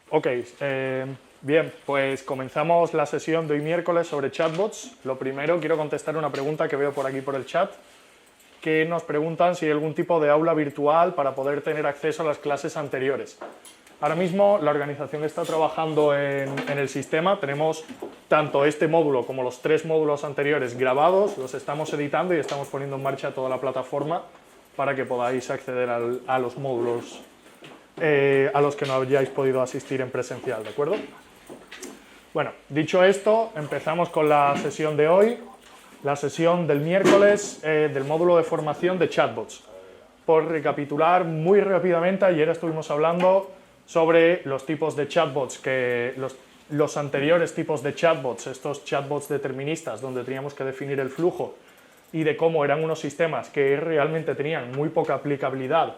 Ok, bien, pues comenzamos la sesión de hoy miércoles sobre chatbots. Lo primero, quiero contestar una pregunta que veo por aquí por el chat, que nos preguntan si hay algún tipo de aula virtual para poder tener acceso a las clases anteriores. Ahora mismo la organización está trabajando en el sistema, tenemos tanto este módulo como los 3 módulos anteriores grabados, los estamos editando y estamos poniendo en marcha toda la plataforma para que podáis acceder a los módulos a los que no hayáis podido asistir en presencial, ¿de acuerdo? Bueno, dicho esto, empezamos con la sesión de hoy, la sesión del miércoles del módulo de formación de chatbots. Por recapitular muy rápidamente, ayer estuvimos hablando sobre los tipos de chatbots, los anteriores tipos de chatbots, estos chatbots deterministas, donde teníamos que definir el flujo y de cómo eran unos sistemas que realmente tenían muy poca aplicabilidad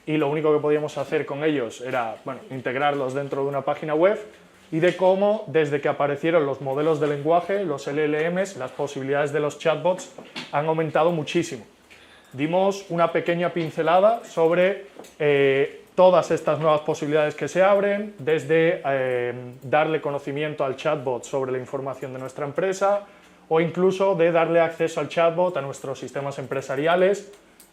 y lo único que podíamos hacer con ellos era integrarlos dentro de una página web, y de cómo, desde que aparecieron los modelos de lenguaje, los LLMs, las posibilidades de los chatbots han aumentado muchísimo. Dimos una pequeña pincelada sobre todas estas nuevas posibilidades que se abren, desde darle conocimiento al chatbot sobre la información de nuestra empresa, o incluso de darle acceso al chatbot a nuestros sistemas empresariales,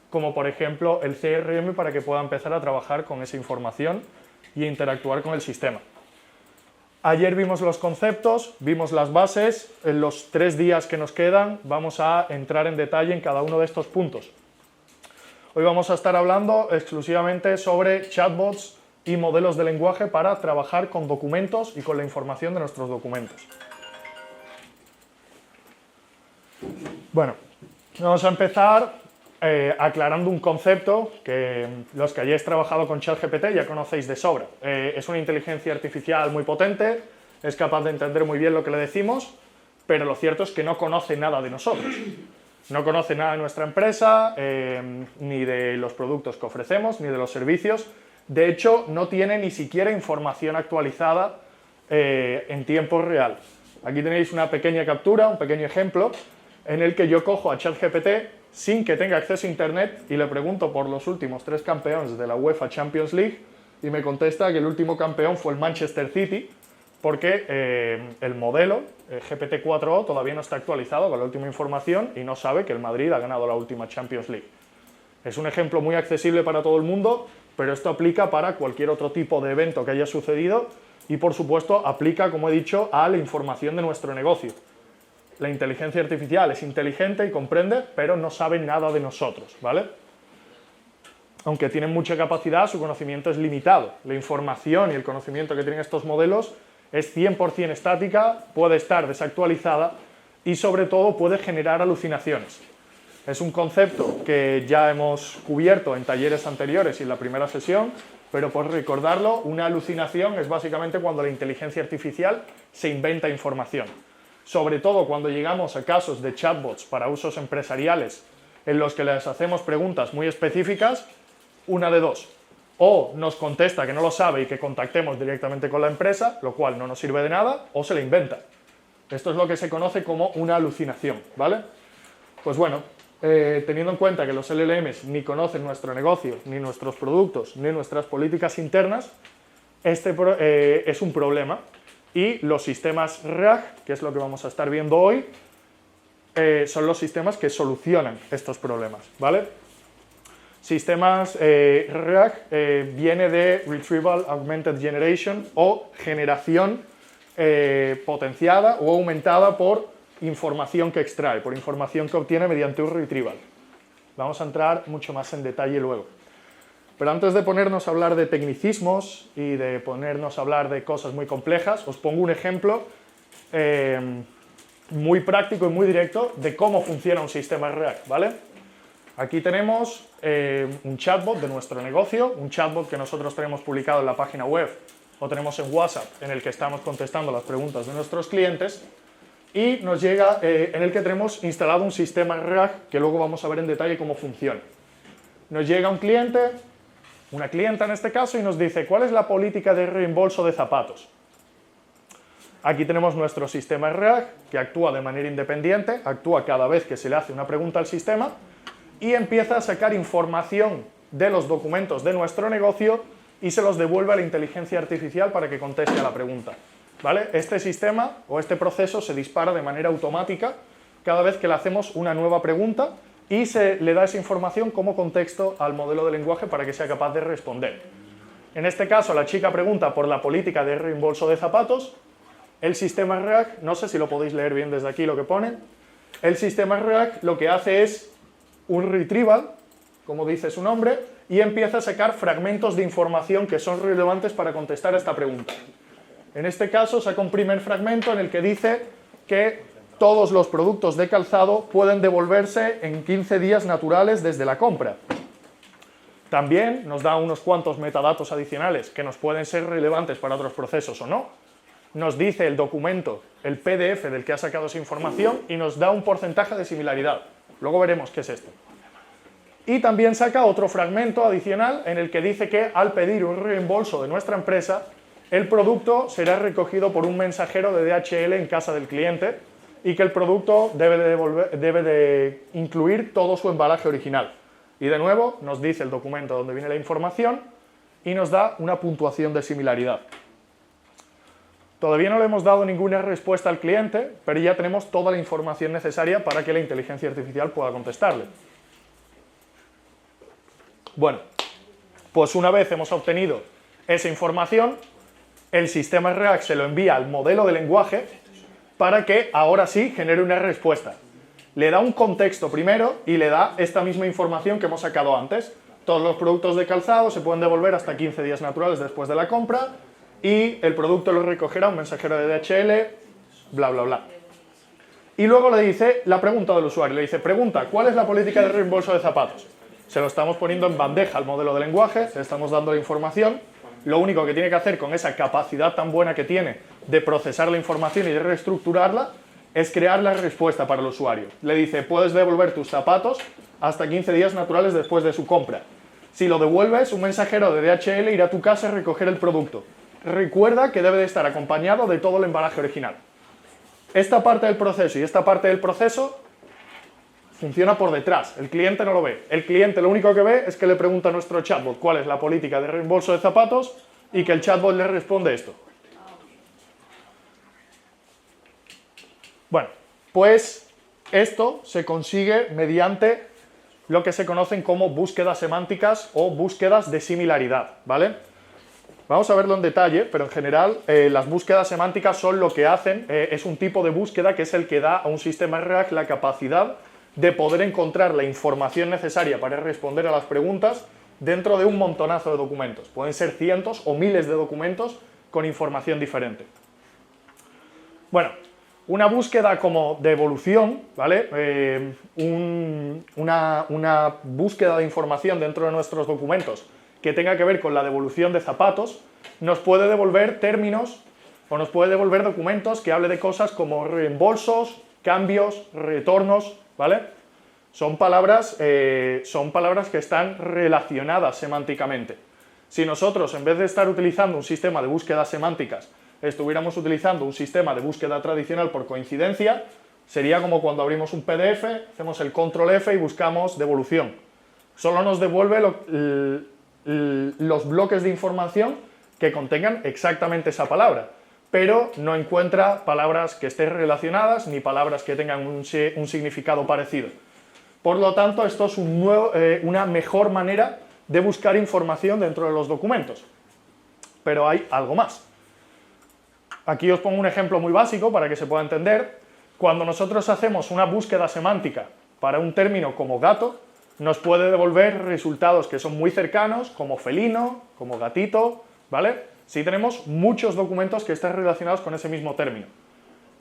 como por ejemplo el CRM, para que pueda empezar a trabajar con esa información y interactuar con el sistema. Ayer vimos los conceptos, vimos las bases. En los 3 días que nos quedan vamos a entrar en detalle en cada uno de estos puntos. Hoy vamos a estar hablando exclusivamente sobre chatbots y modelos de lenguaje para trabajar con documentos y con la información de nuestros documentos. Bueno, vamos a empezar aclarando un concepto que los que hayáis trabajado con ChatGPT ya conocéis de sobra. Es una inteligencia artificial muy potente, es capaz de entender muy bien lo que le decimos, pero lo cierto es que no conoce nada de nosotros. No conoce nada de nuestra empresa, ni de los productos que ofrecemos, ni de los servicios. De hecho, no tiene ni siquiera información actualizada en tiempo real. Aquí tenéis una pequeña captura, un pequeño ejemplo, en el que yo cojo a ChatGPT sin que tenga acceso a Internet y le pregunto por los últimos 3 campeones de la UEFA Champions League y me contesta que el último campeón fue el Manchester City, porque el modelo GPT-4o todavía no está actualizado con la última información y no sabe que el Madrid ha ganado la última Champions League. Es un ejemplo muy accesible para todo el mundo, pero esto aplica para cualquier otro tipo de evento que haya sucedido y, por supuesto, aplica, como he dicho, a la información de nuestro negocio. La inteligencia artificial es inteligente y comprende, pero no sabe nada de nosotros, ¿vale? Aunque tienen mucha capacidad, su conocimiento es limitado. La información y el conocimiento que tienen estos modelos es 100% estática, puede estar desactualizada y, sobre todo, puede generar alucinaciones. Es un concepto que ya hemos cubierto en talleres anteriores y en la primera sesión, pero por recordarlo, una alucinación es básicamente cuando la inteligencia artificial se inventa información. Sobre todo cuando llegamos a casos de chatbots para usos empresariales en los que les hacemos preguntas muy específicas, una de dos. O nos contesta que no lo sabe y que contactemos directamente con la empresa, lo cual no nos sirve de nada, o se la inventa. Esto es lo que se conoce como una alucinación, ¿vale? Pues bueno, teniendo en cuenta que los LLMs ni conocen nuestro negocio, ni nuestros productos, ni nuestras políticas internas, este es un problema. Y los sistemas RAG, que es lo que vamos a estar viendo hoy, son los sistemas que solucionan estos problemas, ¿vale? Sistemas RAG viene de Retrieval Augmented Generation, o generación potenciada o aumentada por información que extrae, por información que obtiene mediante un retrieval. Vamos a entrar mucho más en detalle luego. Pero antes de ponernos a hablar de tecnicismos y de ponernos a hablar de cosas muy complejas, os pongo un ejemplo muy práctico y muy directo de cómo funciona un sistema RAG, ¿vale? Aquí tenemos un chatbot de nuestro negocio, un chatbot que nosotros tenemos publicado en la página web o tenemos en WhatsApp, en el que estamos contestando las preguntas de nuestros clientes, y nos llega en el que tenemos instalado un sistema RAG que luego vamos a ver en detalle cómo funciona. Nos llega un cliente, una clienta en este caso, y nos dice: ¿cuál es la política de reembolso de zapatos? Aquí tenemos nuestro sistema RAG, que actúa de manera independiente, actúa cada vez que se le hace una pregunta al sistema y empieza a sacar información de los documentos de nuestro negocio y se los devuelve a la inteligencia artificial para que conteste a la pregunta. ¿Vale? Este sistema o este proceso se dispara de manera automática cada vez que le hacemos una nueva pregunta y se le da esa información como contexto al modelo de lenguaje para que sea capaz de responder. En este caso, la chica pregunta por la política de reembolso de zapatos. El sistema RAG, no sé si lo podéis leer bien desde aquí lo que pone, el sistema RAG lo que hace es un retrieval, como dice su nombre, y empieza a sacar fragmentos de información que son relevantes para contestar a esta pregunta. En este caso, saca un primer fragmento en el que dice que todos los productos de calzado pueden devolverse en 15 días naturales desde la compra. También nos da unos cuantos metadatos adicionales que nos pueden ser relevantes para otros procesos o no. Nos dice el documento, el PDF del que ha sacado esa información y nos da un porcentaje de similaridad. Luego veremos qué es esto. Y también saca otro fragmento adicional en el que dice que al pedir un reembolso de nuestra empresa, el producto será recogido por un mensajero de DHL en casa del cliente y que el producto debe de incluir todo su embalaje original. Y de nuevo nos dice el documento donde viene la información y nos da una puntuación de similaridad. Todavía no le hemos dado ninguna respuesta al cliente, pero ya tenemos toda la información necesaria para que la inteligencia artificial pueda contestarle. Bueno, pues una vez hemos obtenido esa información, el sistema RAG se lo envía al modelo de lenguaje para que ahora sí genere una respuesta. Le da un contexto primero y le da esta misma información que hemos sacado antes. Todos los productos de calzado se pueden devolver hasta 15 días naturales después de la compra y el producto lo recogerá un mensajero de DHL, bla, bla, bla. Y luego le dice la pregunta del usuario. Le dice, pregunta, ¿cuál es la política de reembolso de zapatos? Se lo estamos poniendo en bandeja al modelo de lenguaje, le estamos dando la información. Lo único que tiene que hacer con esa capacidad tan buena que tiene de procesar la información y de reestructurarla es crear la respuesta para el usuario. Le dice, puedes devolver tus zapatos hasta 15 días naturales después de su compra. Si lo devuelves, un mensajero de DHL irá a tu casa a recoger el producto. Recuerda que debe de estar acompañado de todo el embalaje original. Esta parte del proceso y esta parte del proceso funciona por detrás. El cliente no lo ve. El cliente lo único que ve es que le pregunta a nuestro chatbot cuál es la política de reembolso de zapatos y que el chatbot le responde esto. Bueno, pues esto se consigue mediante lo que se conocen como búsquedas semánticas o búsquedas de similaridad, ¿vale? Vamos a verlo en detalle, pero en general las búsquedas semánticas son lo que hacen, es un tipo de búsqueda que es el que da a un sistema RAG la capacidad de poder encontrar la información necesaria para responder a las preguntas dentro de un montonazo de documentos. Pueden ser cientos o miles de documentos con información diferente. Bueno, una búsqueda como de evolución, ¿vale? Una búsqueda de información dentro de nuestros documentos que tenga que ver con la devolución de zapatos, nos puede devolver términos o nos puede devolver documentos que hable de cosas como reembolsos, cambios, retornos, ¿vale? Son palabras que están relacionadas semánticamente. Si nosotros, en vez de estar utilizando un sistema de búsquedas semánticas, estuviéramos utilizando un sistema de búsqueda tradicional por coincidencia, sería como cuando abrimos un PDF, hacemos el control F y buscamos devolución. Solo nos devuelve los bloques de información que contengan exactamente esa palabra, pero no encuentra palabras que estén relacionadas ni palabras que tengan un significado parecido. Por lo tanto, esto es una mejor manera de buscar información dentro de los documentos. Pero hay algo más. Aquí os pongo un ejemplo muy básico para que se pueda entender. Cuando nosotros hacemos una búsqueda semántica para un término como gato, nos puede devolver resultados que son muy cercanos, como felino, como gatito, ¿vale? Sí tenemos muchos documentos que estén relacionados con ese mismo término.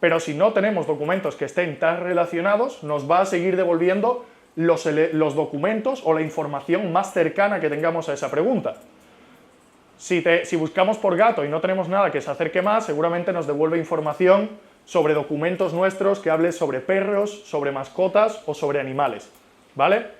Pero si no tenemos documentos que estén tan relacionados, nos va a seguir devolviendo los documentos o la información más cercana que tengamos a esa pregunta. Si buscamos por gato y no tenemos nada que se acerque más, seguramente nos devuelve información sobre documentos nuestros que hable sobre perros, sobre mascotas o sobre animales, ¿vale?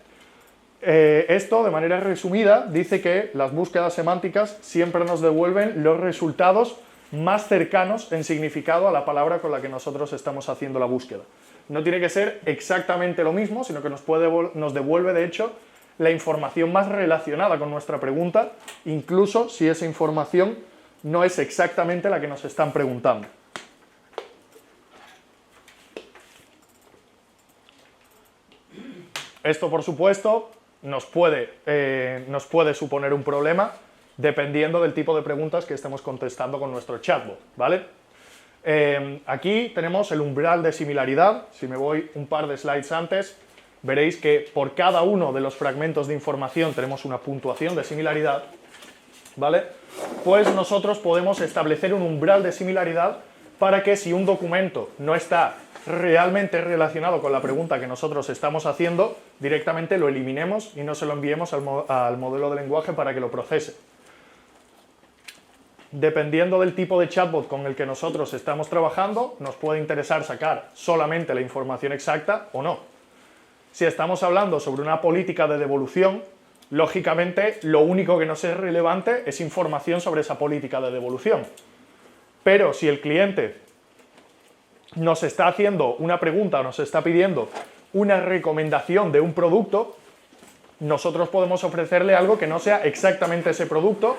Esto, de manera resumida, dice que las búsquedas semánticas siempre nos devuelven los resultados más cercanos en significado a la palabra con la que nosotros estamos haciendo la búsqueda. No tiene que ser exactamente lo mismo, sino que nos devuelve, de hecho, la información más relacionada con nuestra pregunta, incluso si esa información no es exactamente la que nos están preguntando. Esto, por supuesto, nos puede suponer un problema dependiendo del tipo de preguntas que estemos contestando con nuestro chatbot, ¿vale? Aquí tenemos el umbral de similaridad. Si me voy un par de slides antes, veréis que por cada uno de los fragmentos de información tenemos una puntuación de similaridad, ¿vale? Pues nosotros podemos establecer un umbral de similaridad para que si un documento no está realmente relacionado con la pregunta que nosotros estamos haciendo, directamente lo eliminemos y no se lo enviemos al modelo de lenguaje para que lo procese. Dependiendo del tipo de chatbot con el que nosotros estamos trabajando, nos puede interesar sacar solamente la información exacta o no. Si estamos hablando sobre una política de devolución, lógicamente lo único que nos es relevante es información sobre esa política de devolución. Pero si el cliente nos está haciendo una pregunta o nos está pidiendo una recomendación de un producto, nosotros podemos ofrecerle algo que no sea exactamente ese producto,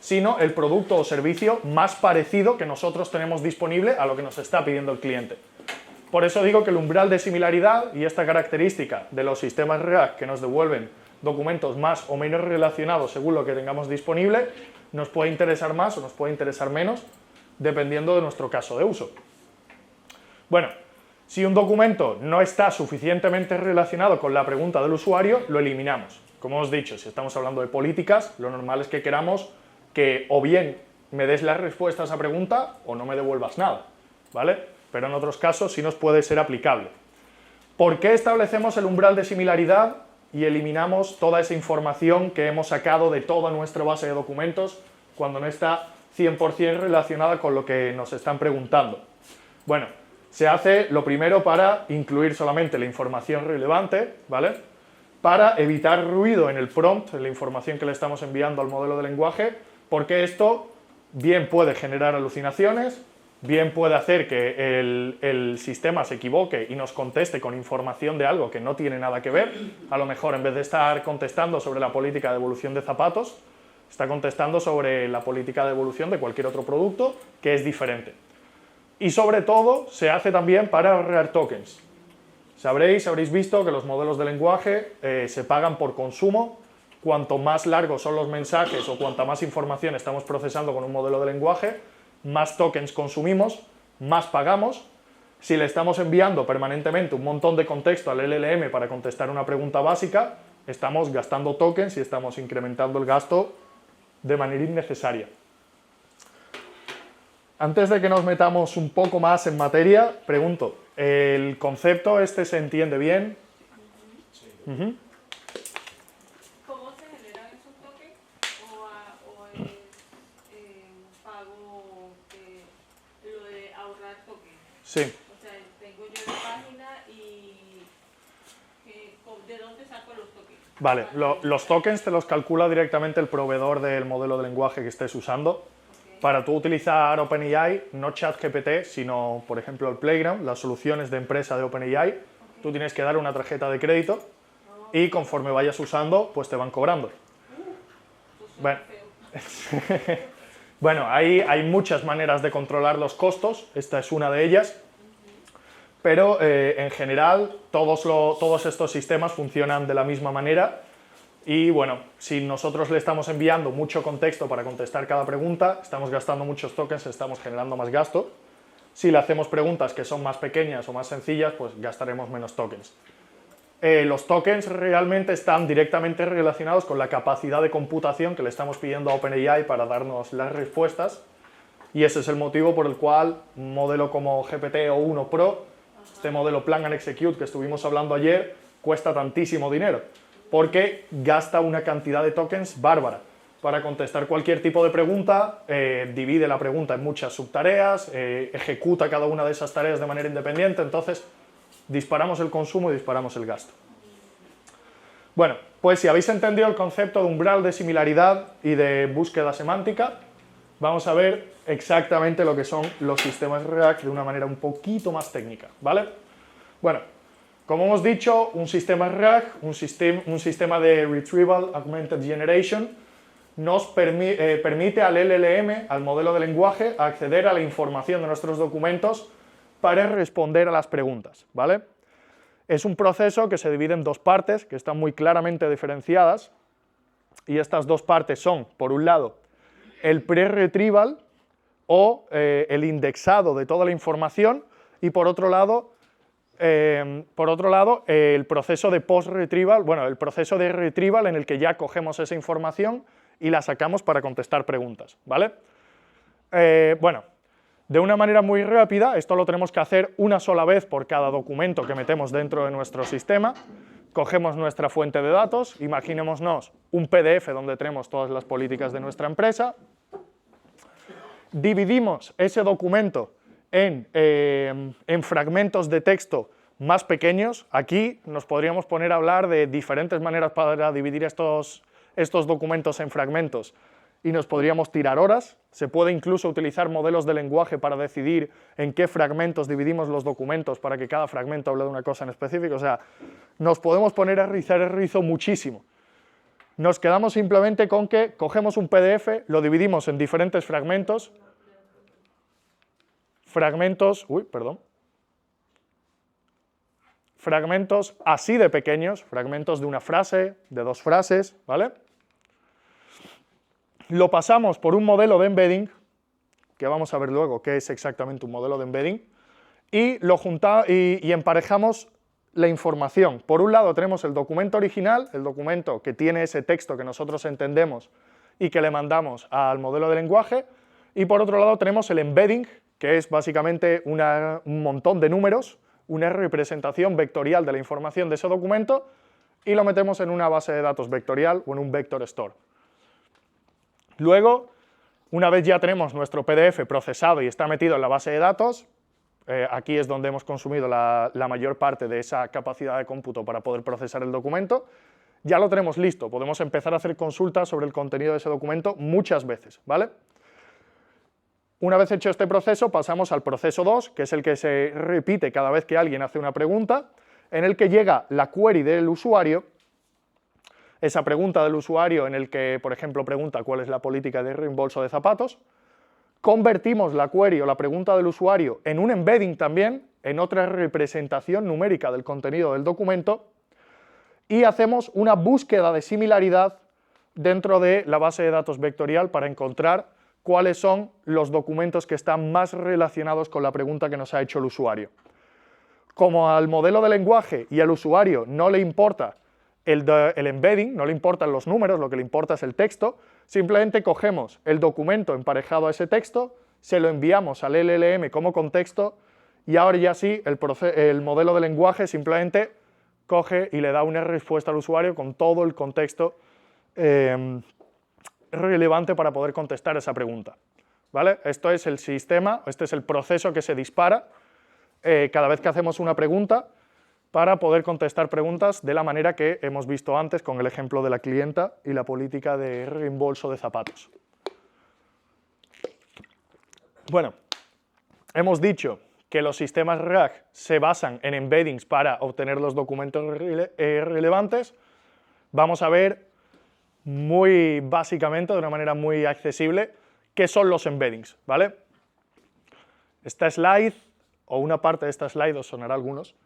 sino el producto o servicio más parecido que nosotros tenemos disponible a lo que nos está pidiendo el cliente. Por eso digo que el umbral de similaridad y esta característica de los sistemas React que nos devuelven documentos más o menos relacionados según lo que tengamos disponible, nos puede interesar más o nos puede interesar menos, dependiendo de nuestro caso de uso. Bueno, si un documento no está suficientemente relacionado con la pregunta del usuario, lo eliminamos. Como os he dicho, si estamos hablando de políticas, lo normal es que queramos que o bien me des la respuesta a esa pregunta o no me devuelvas nada, ¿vale? Pero en otros casos sí nos puede ser aplicable. ¿Por qué establecemos el umbral de similaridad y eliminamos toda esa información que hemos sacado de toda nuestra base de documentos cuando no está 100% relacionada con lo que nos están preguntando? Bueno, se hace lo primero para incluir solamente la información relevante, ¿vale? Para evitar ruido en el prompt, en la información que le estamos enviando al modelo de lenguaje, porque esto bien puede generar alucinaciones, bien puede hacer que el sistema se equivoque y nos conteste con información de algo que no tiene nada que ver. A lo mejor en vez de estar contestando sobre la política de devolución de zapatos, está contestando sobre la política de devolución de cualquier otro producto que es diferente. Y sobre todo se hace también para ahorrar tokens. Habréis visto que los modelos de lenguaje se pagan por consumo. Cuanto más largos son los mensajes o cuanta más información estamos procesando con un modelo de lenguaje, más tokens consumimos, más pagamos. Si le estamos enviando permanentemente un montón de contexto al LLM para contestar una pregunta básica, estamos gastando tokens y estamos incrementando el gasto de manera innecesaria. Antes de que nos metamos un poco más en materia, pregunto, ¿el concepto este se entiende bien? Sí. ¿Cómo se generan esos tokens? ¿O es pago lo de ahorrar tokens? Sí. O sea, tengo yo la página y ¿de dónde saco los tokens? Vale, los tokens te los calcula directamente el proveedor del modelo de lenguaje que estés usando. Para tú utilizar OpenAI, no ChatGPT, sino, por ejemplo, el Playground, las soluciones de empresa de OpenAI, tú tienes que dar una tarjeta de crédito y conforme vayas usando, pues te van cobrando. Bueno, bueno, hay muchas maneras de controlar los costos, esta es una de ellas, pero en general todos estos sistemas funcionan de la misma manera. Y bueno, si nosotros le estamos enviando mucho contexto para contestar cada pregunta, estamos gastando muchos tokens, estamos generando más gasto. Si le hacemos preguntas que son más pequeñas o más sencillas, pues gastaremos menos tokens. Los tokens realmente están directamente relacionados con la capacidad de computación que le estamos pidiendo a OpenAI para darnos las respuestas. Y ese es el motivo por el cual un modelo como GPT-o1 Pro, este modelo Plan and Execute que estuvimos hablando ayer, cuesta tantísimo dinero. Porque gasta una cantidad de tokens bárbara. Para contestar cualquier tipo de pregunta, divide la pregunta en muchas subtareas, ejecuta cada una de esas tareas de manera independiente, entonces disparamos el consumo y disparamos el gasto. Bueno, pues si habéis entendido el concepto de umbral de similaridad y de búsqueda semántica, vamos a ver exactamente lo que son los sistemas React de una manera un poquito más técnica, ¿vale? Bueno, Como hemos dicho, un sistema RAG, un sistema de Retrieval Augmented Generation, nos permite al LLM, al modelo de lenguaje, acceder a la información de nuestros documentos para responder a las preguntas, ¿vale? Es un proceso que se divide en dos partes, que están muy claramente diferenciadas, y estas dos partes son, por un lado, el pre-retrieval o el indexado de toda la información, y por otro lado, el proceso de post-retrieval, bueno, el proceso de retrieval en el que ya cogemos esa información y la sacamos para contestar preguntas, ¿vale? Bueno, de una manera muy rápida, esto lo tenemos que hacer una sola vez por cada documento que metemos dentro de nuestro sistema. Cogemos nuestra fuente de datos, imaginémonos un PDF donde tenemos todas las políticas de nuestra empresa, dividimos ese documento en fragmentos de texto más pequeños. Aquí nos podríamos poner a hablar de diferentes maneras para dividir estos documentos en fragmentos y nos podríamos tirar horas. Se puede incluso utilizar modelos de lenguaje para decidir en qué fragmentos dividimos los documentos para que cada fragmento hable de una cosa en específico. O sea, nos podemos poner a rizar el rizo muchísimo. Nos quedamos simplemente con que cogemos un PDF, lo dividimos en diferentes fragmentos, fragmentos así de pequeños, fragmentos de una frase, de dos frases, ¿vale? Lo pasamos por un modelo de embedding, que vamos a ver luego qué es exactamente un modelo de embedding, y emparejamos la información. Por un lado tenemos el documento original, el documento que tiene ese texto que nosotros entendemos y que le mandamos al modelo de lenguaje, y por otro lado tenemos el embedding, que es básicamente un montón de números, una representación vectorial de la información de ese documento, y lo metemos en una base de datos vectorial o en un vector store. Luego, una vez ya tenemos nuestro PDF procesado y está metido en la base de datos, aquí es donde hemos consumido la mayor parte de esa capacidad de cómputo para poder procesar el documento, ya lo tenemos listo, podemos empezar a hacer consultas sobre el contenido de ese documento muchas veces, ¿vale? Una vez hecho este proceso, pasamos al proceso 2, que es el que se repite cada vez que alguien hace una pregunta, en el que llega la query del usuario, esa pregunta del usuario en el que, por ejemplo, pregunta cuál es la política de reembolso de zapatos, convertimos la query o la pregunta del usuario en un embedding también, en otra representación numérica del contenido del documento, y hacemos una búsqueda de similaridad dentro de la base de datos vectorial para encontrar cuáles son los documentos que están más relacionados con la pregunta que nos ha hecho el usuario. Como al modelo de lenguaje y al usuario no le importa el embedding, no le importan los números, lo que le importa es el texto, simplemente cogemos el documento emparejado a ese texto, se lo enviamos al LLM como contexto y ahora ya sí el modelo de lenguaje simplemente coge y le da una respuesta al usuario con todo el contexto relevante para poder contestar esa pregunta, ¿vale? Esto es el sistema, este es el proceso que se dispara cada vez que hacemos una pregunta para poder contestar preguntas de la manera que hemos visto antes con el ejemplo de la clienta y la política de reembolso de zapatos. Bueno, hemos dicho que los sistemas RAG se basan en embeddings para obtener los documentos relevantes. Vamos a ver muy básicamente, de una manera muy accesible, qué son los embeddings, ¿vale? Esta slide, o una parte de esta slide, os sonará a algunos.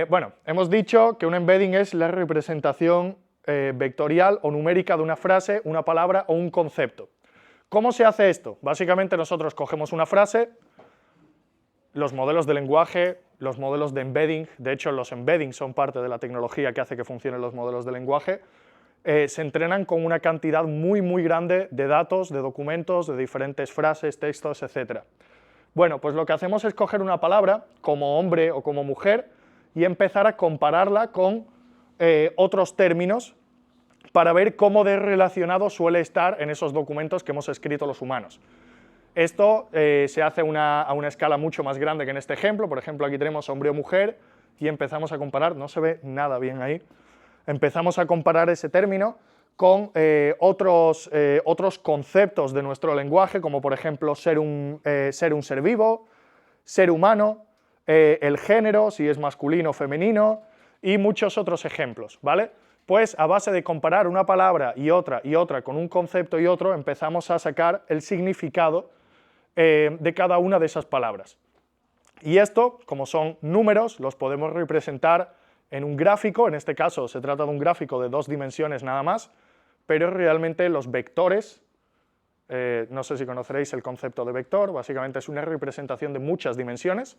Bueno, hemos dicho que un embedding es la representación vectorial o numérica de una frase, una palabra o un concepto. ¿Cómo se hace esto? Básicamente nosotros cogemos una frase, los modelos de lenguaje, los modelos de embedding, de hecho los embeddings son parte de la tecnología que hace que funcionen los modelos de lenguaje, se entrenan con una cantidad muy grande de datos, de documentos, de diferentes frases, textos, etc. Bueno, pues lo que hacemos es coger una palabra como hombre o como mujer y empezar a compararla con otros términos para ver cómo de relacionado suele estar en esos documentos que hemos escrito los humanos. Esto se hace a una escala mucho más grande que en este ejemplo. Por ejemplo, aquí tenemos hombre o mujer y empezamos a comparar, no se ve nada bien ahí, empezamos a comparar ese término con otros conceptos de nuestro lenguaje, como por ejemplo ser un ser vivo, ser humano, el género, si es masculino o femenino, y muchos otros ejemplos, ¿vale? Pues a base de comparar una palabra y otra con un concepto y otro, empezamos a sacar el significado de cada una de esas palabras. Y esto, como son números, los podemos representar en un gráfico, en este caso se trata de un gráfico de 2 dimensiones nada más, pero realmente los vectores, no sé si conoceréis el concepto de vector, básicamente es una representación de muchas dimensiones.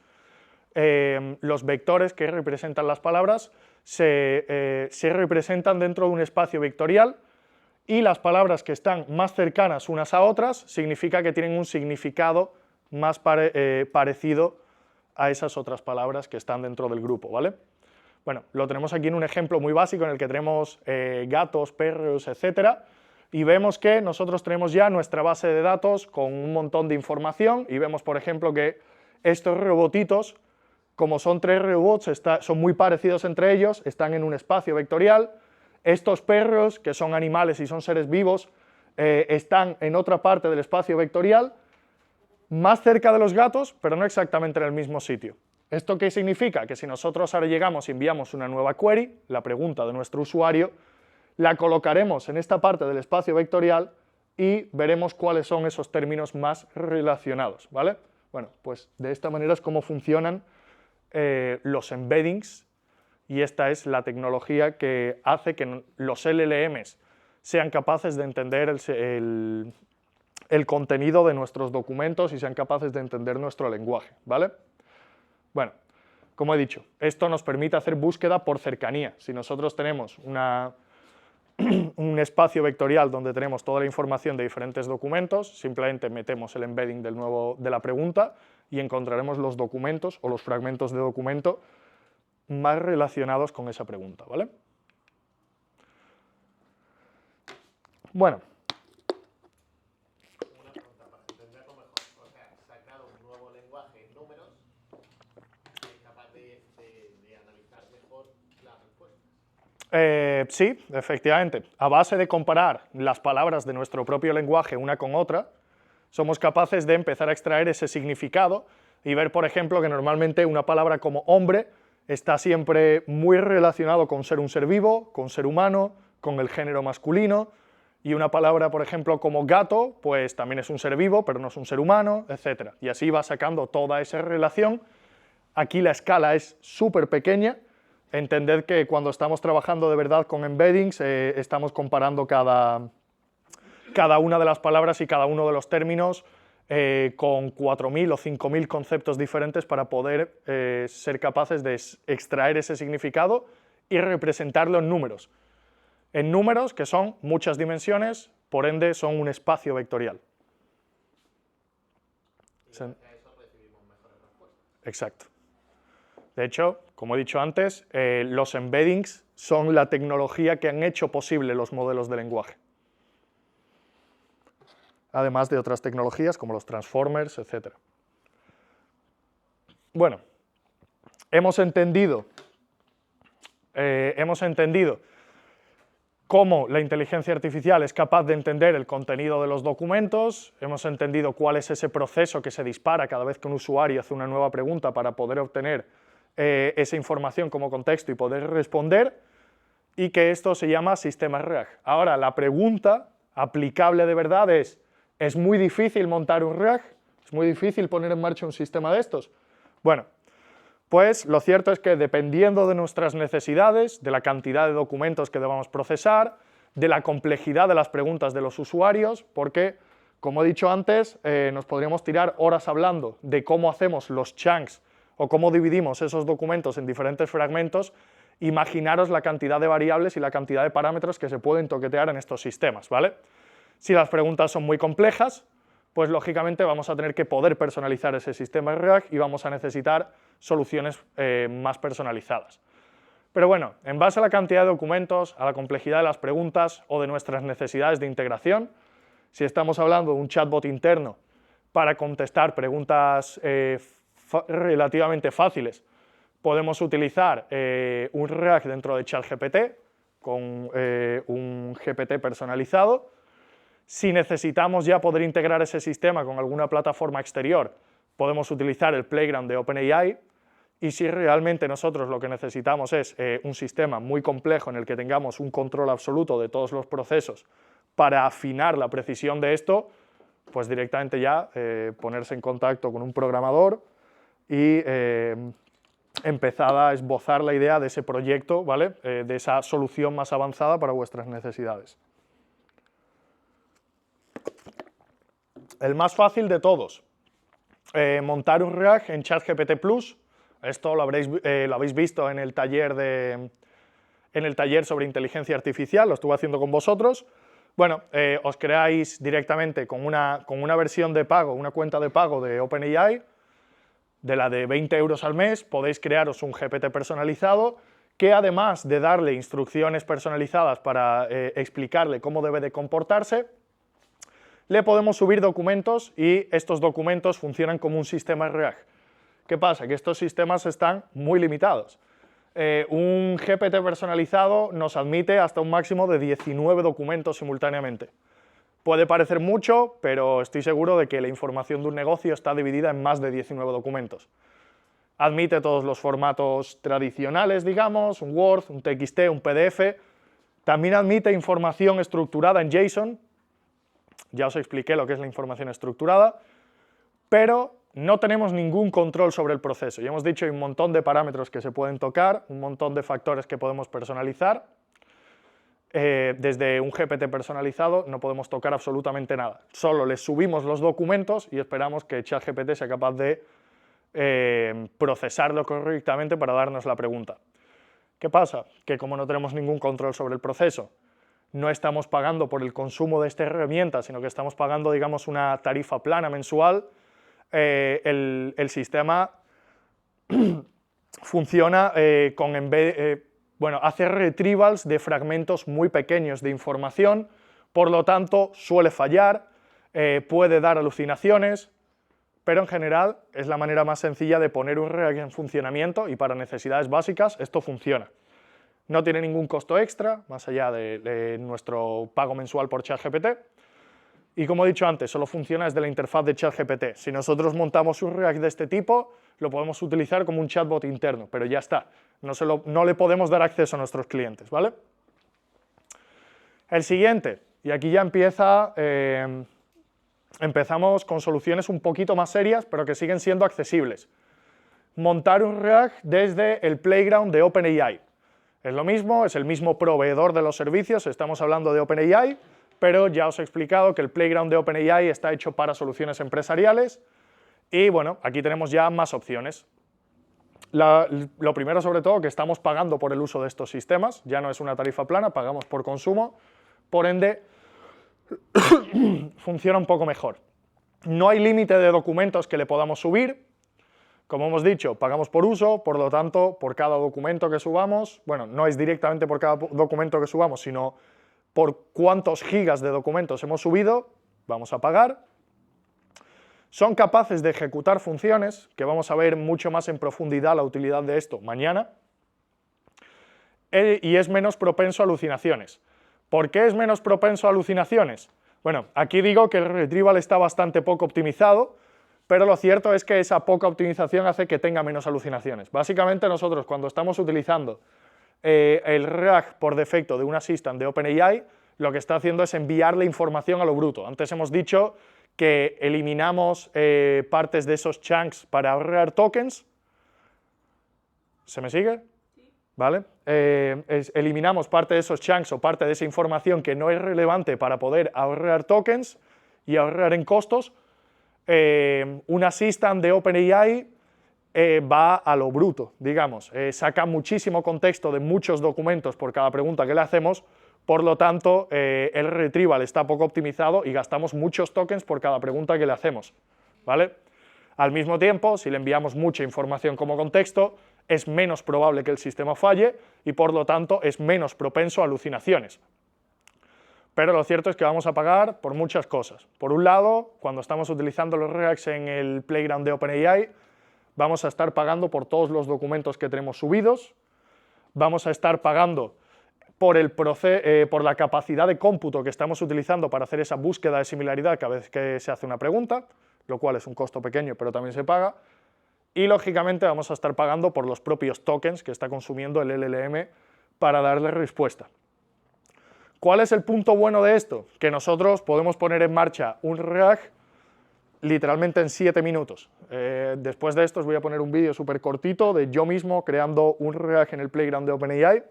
Los vectores que representan las palabras se representan dentro de un espacio vectorial y las palabras que están más cercanas unas a otras significa que tienen un significado más parecido a esas otras palabras que están dentro del grupo, ¿vale? Bueno, lo tenemos aquí en un ejemplo muy básico en el que tenemos gatos, perros, etcétera, y vemos que nosotros tenemos ya nuestra base de datos con un montón de información y vemos, por ejemplo, que estos robotitos, como son 3 robots, son muy parecidos entre ellos, están en un espacio vectorial. Estos perros, que son animales y son seres vivos, están en otra parte del espacio vectorial, más cerca de los gatos, pero no exactamente en el mismo sitio. ¿Esto qué significa? Que si nosotros ahora llegamos y enviamos una nueva query, la pregunta de nuestro usuario, la colocaremos en esta parte del espacio vectorial y veremos cuáles son esos términos más relacionados, ¿vale? Bueno, pues de esta manera es como funcionan los embeddings, y esta es la tecnología que hace que los LLMs sean capaces de entender el contenido de nuestros documentos y sean capaces de entender nuestro lenguaje, ¿vale? Bueno, como he dicho, esto nos permite hacer búsqueda por cercanía. Si nosotros tenemos un espacio vectorial donde tenemos toda la información de diferentes documentos, simplemente metemos el embedding de la pregunta y encontraremos los documentos o los fragmentos de documento más relacionados con esa pregunta, ¿vale? Bueno. Una pregunta para entenderlo mejor. O sea, se ha creado un nuevo lenguaje en números que es capaz de analizar mejor las respuestas. Sí, efectivamente. A base de comparar las palabras de nuestro propio lenguaje una con otra, somos capaces de empezar a extraer ese significado y ver, por ejemplo, que normalmente una palabra como hombre está siempre muy relacionado con ser un ser vivo, con ser humano, con el género masculino, y una palabra, por ejemplo, como gato, pues también es un ser vivo, pero no es un ser humano, etc. Y así va sacando toda esa relación. Aquí la escala es súper pequeña. Entended que cuando estamos trabajando de verdad con embeddings, estamos comparando cada una de las palabras y cada uno de los términos con 4.000 o 5.000 conceptos diferentes para poder ser capaces de extraer ese significado y representarlo en números. En números que son muchas dimensiones, por ende son un espacio vectorial. Y gracias a eso recibimos mejores respuestas. Exacto. De hecho, como he dicho antes, los embeddings son la tecnología que han hecho posible los modelos de lenguaje. Además de otras tecnologías como los transformers, etc. Bueno, hemos entendido cómo la inteligencia artificial es capaz de entender el contenido de los documentos, hemos entendido cuál es ese proceso que se dispara cada vez que un usuario hace una nueva pregunta para poder obtener esa información como contexto y poder responder, y que esto se llama sistema RAG. Ahora, la pregunta aplicable de verdad ¿es muy difícil montar un RAG? ¿Es muy difícil poner en marcha un sistema de estos? Bueno, pues lo cierto es que dependiendo de nuestras necesidades, de la cantidad de documentos que debamos procesar, de la complejidad de las preguntas de los usuarios, porque, como he dicho antes, nos podríamos tirar horas hablando de cómo hacemos los chunks o cómo dividimos esos documentos en diferentes fragmentos. Imaginaros la cantidad de variables y la cantidad de parámetros que se pueden toquetear en estos sistemas, ¿vale? Si las preguntas son muy complejas, pues lógicamente vamos a tener que poder personalizar ese sistema RAG y vamos a necesitar soluciones más personalizadas. Pero bueno, en base a la cantidad de documentos, a la complejidad de las preguntas o de nuestras necesidades de integración, si estamos hablando de un chatbot interno para contestar preguntas relativamente fáciles, podemos utilizar un RAG dentro de ChatGPT con un GPT personalizado. Si necesitamos ya poder integrar ese sistema con alguna plataforma exterior, podemos utilizar el Playground de OpenAI. y si realmente nosotros lo que necesitamos es un sistema muy complejo en el que tengamos un control absoluto de todos los procesos para afinar la precisión de esto, pues directamente ya ponerse en contacto con un programador y empezar a esbozar la idea de ese proyecto, ¿vale? De esa solución más avanzada para vuestras necesidades. El más fácil de todos, montar un RAG en ChatGPT Plus. Esto lo habéis visto en el taller sobre inteligencia artificial, lo estuve haciendo con vosotros. Bueno, os creáis directamente con una versión de pago, una cuenta de pago de OpenAI, de la de 20 euros al mes, podéis crearos un GPT personalizado que, además de darle instrucciones personalizadas para explicarle cómo debe de comportarse, le podemos subir documentos y estos documentos funcionan como un sistema RAG. ¿Qué pasa? Que estos sistemas están muy limitados. Un GPT personalizado nos admite hasta un máximo de 19 documentos simultáneamente. Puede parecer mucho, pero estoy seguro de que la información de un negocio está dividida en más de 19 documentos. Admite todos los formatos tradicionales, digamos, un Word, un TXT, un PDF. También admite información estructurada en JSON. Ya os expliqué lo que es la información estructurada, pero no tenemos ningún control sobre el proceso. Ya hemos dicho, hay un montón de parámetros que se pueden tocar, un montón de factores que podemos personalizar. Desde un GPT personalizado no podemos tocar absolutamente nada. Solo le subimos los documentos y esperamos que ChatGPT sea capaz de procesarlo correctamente para darnos la pregunta. ¿Qué pasa? Que como no tenemos ningún control sobre el proceso, no estamos pagando por el consumo de esta herramienta, sino que estamos pagando, digamos, una tarifa plana mensual, el sistema funciona hace retrievals de fragmentos muy pequeños de información, por lo tanto suele fallar, puede dar alucinaciones, pero en general es la manera más sencilla de poner un RAG en funcionamiento y para necesidades básicas esto funciona. No tiene ningún costo extra, más allá de nuestro pago mensual por ChatGPT. Y como he dicho antes, solo funciona desde la interfaz de ChatGPT. Si nosotros montamos un RAG de este tipo, lo podemos utilizar como un chatbot interno, pero ya está. No le podemos dar acceso a nuestros clientes, ¿vale? El siguiente, y aquí ya empezamos con soluciones un poquito más serias, pero que siguen siendo accesibles. Montar un RAG desde el Playground de OpenAI. Es lo mismo, es el mismo proveedor de los servicios, estamos hablando de OpenAI, pero ya os he explicado que el Playground de OpenAI está hecho para soluciones empresariales y bueno, aquí tenemos ya más opciones. Lo primero, sobre todo, que estamos pagando por el uso de estos sistemas, ya no es una tarifa plana, pagamos por consumo, por ende funciona un poco mejor. No hay límite de documentos que le podamos subir. Como hemos dicho, pagamos por uso, por lo tanto, por cada documento que subamos, bueno, no es directamente por cada documento que subamos, sino por cuántos gigas de documentos hemos subido, vamos a pagar. Son capaces de ejecutar funciones, que vamos a ver mucho más en profundidad la utilidad de esto mañana, y es menos propenso a alucinaciones. ¿Por qué es menos propenso a alucinaciones? Bueno, aquí digo que el retrieval está bastante poco optimizado, pero lo cierto es que esa poca optimización hace que tenga menos alucinaciones. Básicamente nosotros, cuando estamos utilizando el RAG por defecto de un assistant de OpenAI, lo que está haciendo es enviarle información a lo bruto. Antes hemos dicho que eliminamos partes de esos chunks para ahorrar tokens. ¿Se me sigue? Sí. ¿Vale? Eliminamos parte de esos chunks o parte de esa información que no es relevante para poder ahorrar tokens y ahorrar en costos. Un assistant de OpenAI va a lo bruto, digamos, saca muchísimo contexto de muchos documentos por cada pregunta que le hacemos, por lo tanto el retrieval está poco optimizado y gastamos muchos tokens por cada pregunta que le hacemos, ¿vale? Al mismo tiempo, si le enviamos mucha información como contexto, es menos probable que el sistema falle y por lo tanto es menos propenso a alucinaciones. Pero lo cierto es que vamos a pagar por muchas cosas. Por un lado, cuando estamos utilizando los RAGs en el Playground de OpenAI, vamos a estar pagando por todos los documentos que tenemos subidos, vamos a estar pagando por la capacidad de cómputo que estamos utilizando para hacer esa búsqueda de similaridad cada vez que se hace una pregunta, lo cual es un costo pequeño, pero también se paga. y lógicamente vamos a estar pagando por los propios tokens que está consumiendo el LLM para darle respuesta. ¿Cuál es el punto bueno de esto? Que nosotros podemos poner en marcha un RAG literalmente en 7 minutos. Después de esto os voy a poner un vídeo súper cortito de yo mismo creando un RAG en el Playground de OpenAI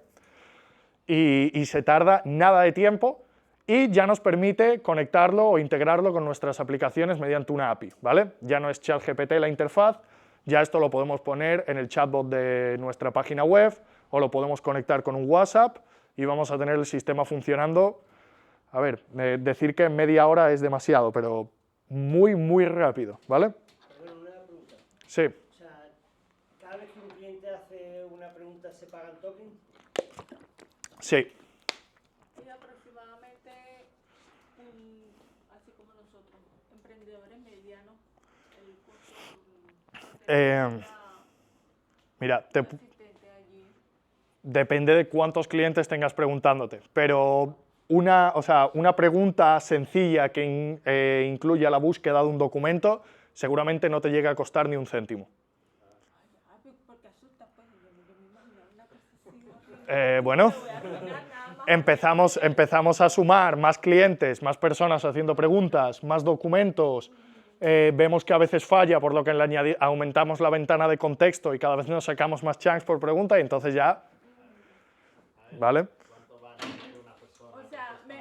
y se tarda nada de tiempo y ya nos permite conectarlo o integrarlo con nuestras aplicaciones mediante una API, ¿vale? Ya no es ChatGPT la interfaz, ya esto lo podemos poner en el chatbot de nuestra página web o lo podemos conectar con un WhatsApp y vamos a tener el sistema funcionando. A ver, decir que en media hora es demasiado, pero muy, muy rápido, ¿vale? Perdón, una pregunta. Sí. O sea, cada vez que un cliente hace una pregunta, ¿se pagan tokens? Sí. Y aproximadamente, así como nosotros, emprendedores medianos, el costo Mira, asistente allí. depende de cuántos clientes tengas preguntándote, pero una pregunta sencilla que incluya la búsqueda de un documento seguramente no te llega a costar ni un céntimo. Porque asusta, pues, yo me imagino una cosa así. Bueno, Me voy a arruinar nada más. empezamos a sumar más clientes, más personas haciendo preguntas, más documentos. Vemos que a veces falla, por lo que aumentamos la ventana de contexto y cada vez nos sacamos más chunks por pregunta y entonces ya... ¿Vale? O sea, me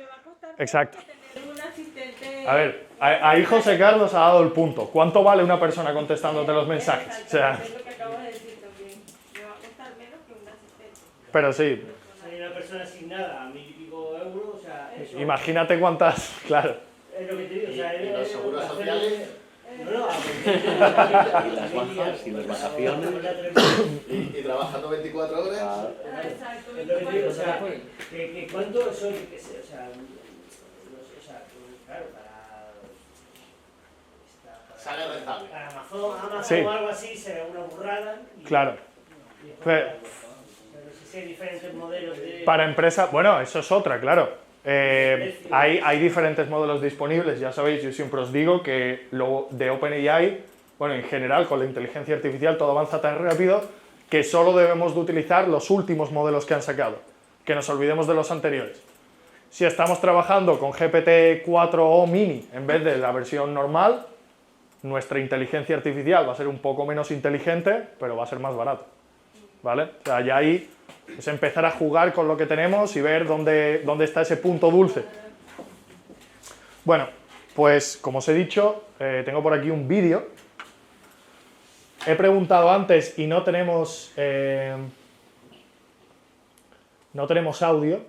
va a costar Exacto. tener un asistente. A ver, ahí José Carlos ha dado el punto. ¿Cuánto vale una persona contestándote los mensajes? O sea, Es lo que acabo de decir también. Me va a costar menos que un asistente. pero sí, Hay una persona asignada a 1000 y pico euros, o sea, eso imagínate cuántas... Claro. es lo que te digo. O sea, Y los seguros sociales. No, no, Y las bajas y las vacaciones. Y trabajando 24 horas. Exacto. Es lo que te digo, o sea, que cuánto eso, yo qué sé, o sea, claro, Sale rentable. para Amazon Sí. o algo así será una burrada. Claro. Y después, Pero- pero si hay diferentes modelos de... Para empresa, bueno, eso es otra, claro. Hay diferentes modelos disponibles, ya sabéis, yo siempre os digo que lo de OpenAI, bueno, en general con la inteligencia artificial todo avanza tan rápido que solo debemos de utilizar los últimos modelos que han sacado, que nos olvidemos de los anteriores. Si estamos trabajando con GPT-4o mini en vez de la versión normal, nuestra inteligencia artificial va a ser un poco menos inteligente, pero va a ser más barato, ¿vale? O sea, ya ahí es empezar a jugar con lo que tenemos y ver dónde está ese punto dulce. Bueno, pues como os he dicho, tengo por aquí un vídeo. He preguntado antes y no tenemos audio,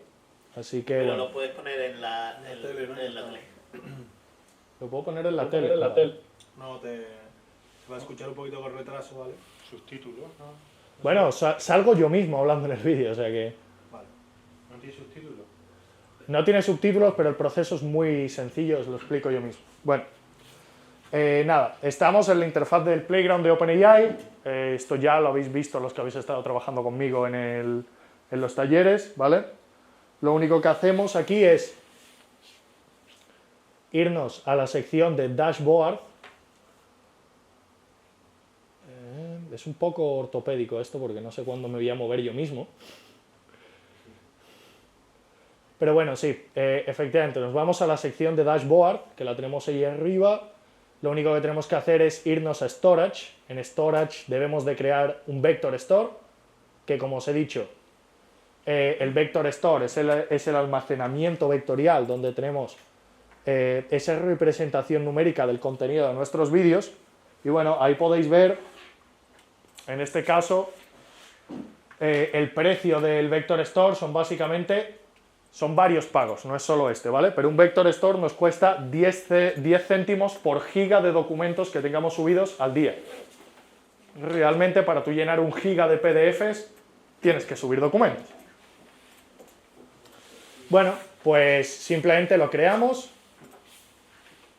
así que Pero bueno, lo puedes poner en la tele. lo puedo poner en la tele. No, se va a escuchar un poquito con retraso, ¿vale? Subtítulos, ¿no? Bueno, salgo yo mismo hablando en el vídeo, o sea que... Vale. ¿No tiene subtítulos? No tiene subtítulos, pero el proceso es muy sencillo, os lo explico yo mismo. Bueno, nada, estamos en la interfaz del Playground de OpenAI. Esto ya lo habéis visto los que habéis estado trabajando conmigo en los talleres, ¿vale? Lo único que hacemos aquí es irnos a la sección de Dashboard. Es un poco ortopédico esto porque no sé cuándo me voy a mover yo mismo. Pero bueno, sí, efectivamente, nos vamos a la sección de Dashboard, que la tenemos ahí arriba. Lo único que tenemos que hacer es irnos a Storage. En Storage debemos de crear un Vector Store, que como os he dicho, el Vector Store es el almacenamiento vectorial donde tenemos esa representación numérica del contenido de nuestros vídeos. Y bueno, ahí podéis ver, en este caso, el precio del Vector Store son varios pagos, no es solo este, ¿vale? Pero un Vector Store nos cuesta 10 céntimos por giga de documentos que tengamos subidos al día. Realmente, para tú llenar un giga de PDFs, tienes que subir documentos. Bueno, pues simplemente lo creamos.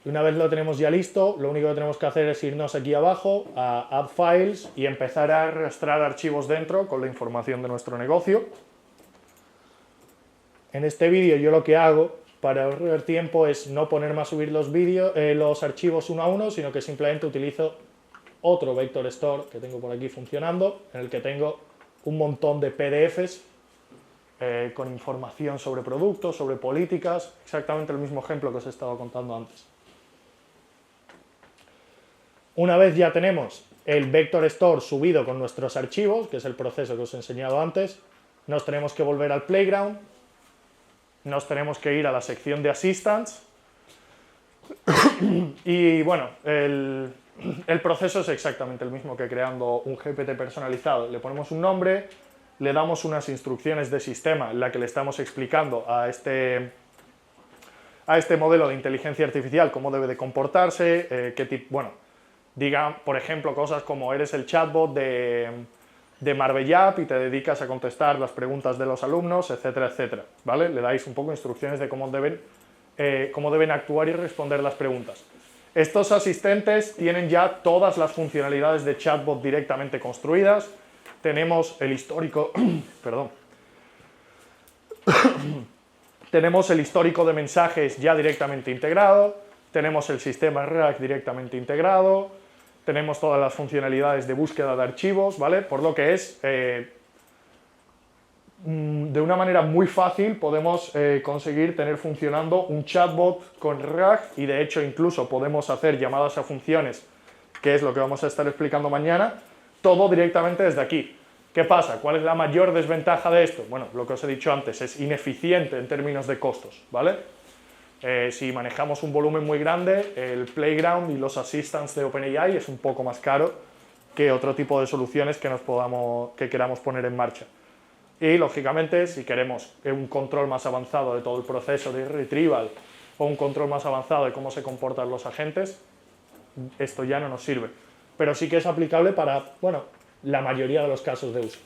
Y una vez lo tenemos ya listo, lo único que tenemos que hacer es irnos aquí abajo a Add Files y empezar a arrastrar archivos dentro con la información de nuestro negocio. En este vídeo yo lo que hago para ahorrar tiempo es no ponerme a subir los archivos uno a uno, sino que simplemente utilizo otro Vector Store que tengo por aquí funcionando, en el que tengo un montón de PDFs con información sobre productos, sobre políticas, exactamente el mismo ejemplo que os he estado contando antes. Una vez ya tenemos el Vector Store subido con nuestros archivos, que es el proceso que os he enseñado antes, nos tenemos que volver al Playground, nos tenemos que ir a la sección de Assistants y bueno, el proceso es exactamente el mismo que creando un GPT personalizado. Le ponemos un nombre, le damos unas instrucciones de sistema en la que le estamos explicando a este modelo de inteligencia artificial cómo debe de comportarse, qué tipo, bueno, diga, por ejemplo, cosas como eres el chatbot de Marbellap y te dedicas a contestar las preguntas de los alumnos, etcétera, etcétera, ¿vale? Le dais un poco instrucciones de cómo deben actuar y responder las preguntas. Estos asistentes tienen ya todas las funcionalidades de chatbot directamente construidas. Tenemos el histórico, perdón, tenemos el histórico de mensajes ya directamente integrado, tenemos el sistema RAG directamente integrado, tenemos todas las funcionalidades de búsqueda de archivos, ¿vale? Por lo que es, de una manera muy fácil podemos conseguir tener funcionando un chatbot con RAG y de hecho incluso podemos hacer llamadas a funciones, que es lo que vamos a estar explicando mañana, todo directamente desde aquí. ¿Qué pasa? ¿Cuál es la mayor desventaja de esto? Bueno, lo que os he dicho antes, es ineficiente en términos de costos, ¿vale? Si manejamos un volumen muy grande, el Playground y los Assistants de OpenAI es un poco más caro que otro tipo de soluciones que queramos poner en marcha. Y, lógicamente, si queremos un control más avanzado de todo el proceso de retrieval o un control más avanzado de cómo se comportan los agentes, esto ya no nos sirve. Pero sí que es aplicable para, bueno, la mayoría de los casos de uso.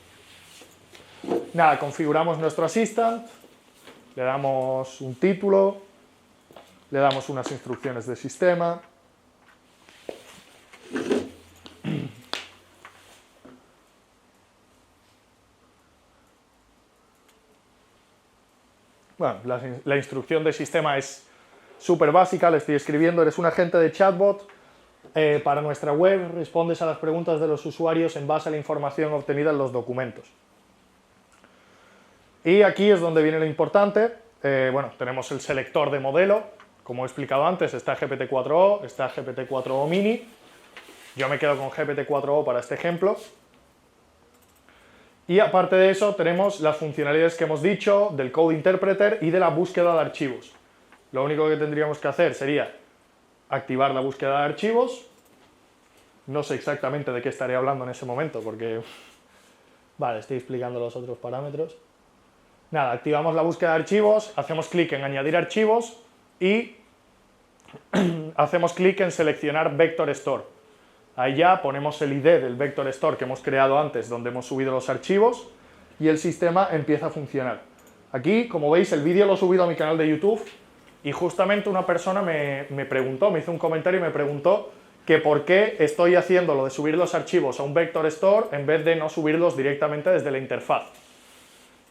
Nada, configuramos nuestro Assistant, le damos un título, le damos unas instrucciones de sistema. Bueno, la instrucción de sistema es súper básica, le estoy escribiendo, eres un agente de chatbot, para nuestra web respondes a las preguntas de los usuarios en base a la información obtenida en los documentos. Y aquí es donde viene lo importante, bueno, tenemos el selector de modelo, como he explicado antes, está GPT-4o, está GPT-4o Mini, yo me quedo con GPT-4o para este ejemplo. Y aparte de eso tenemos las funcionalidades que hemos dicho del Code Interpreter y de la búsqueda de archivos. Lo único que tendríamos que hacer sería activar la búsqueda de archivos. No sé exactamente de qué estaré hablando en ese momento porque... Vale, estoy explicando los otros parámetros. Nada, activamos la búsqueda de archivos, hacemos clic en añadir archivos y hacemos clic en seleccionar Vector Store. Ahí ya ponemos el ID del Vector Store que hemos creado antes, donde hemos subido los archivos, y el sistema empieza a funcionar. Aquí, como veis, el vídeo lo he subido a mi canal de YouTube, y justamente una persona me hizo un comentario y me preguntó que por qué estoy haciendo lo de subir los archivos a un Vector Store en vez de no subirlos directamente desde la interfaz.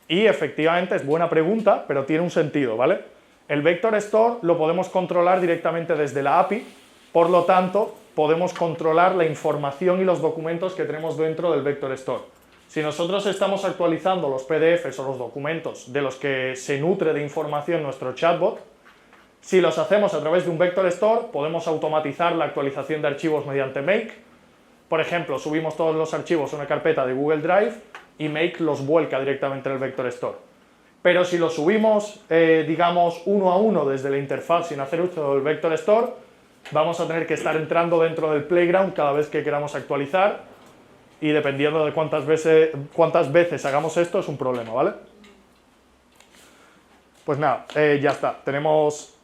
Y efectivamente es buena pregunta, pero tiene un sentido, ¿vale? El Vector Store lo podemos controlar directamente desde la API, por lo tanto, podemos controlar la información y los documentos que tenemos dentro del Vector Store. Si nosotros estamos actualizando los PDFs o los documentos de los que se nutre de información nuestro chatbot, si los hacemos a través de un Vector Store, podemos automatizar la actualización de archivos mediante Make. Por ejemplo, subimos todos los archivos a una carpeta de Google Drive y Make los vuelca directamente en el Vector Store. Pero si los subimos, digamos, uno a uno desde la interfaz sin hacer uso del Vector Store, vamos a tener que estar entrando dentro del Playground cada vez que queramos actualizar y dependiendo de cuántas veces hagamos esto es un problema, ¿vale? Pues nada, ya está. Tenemos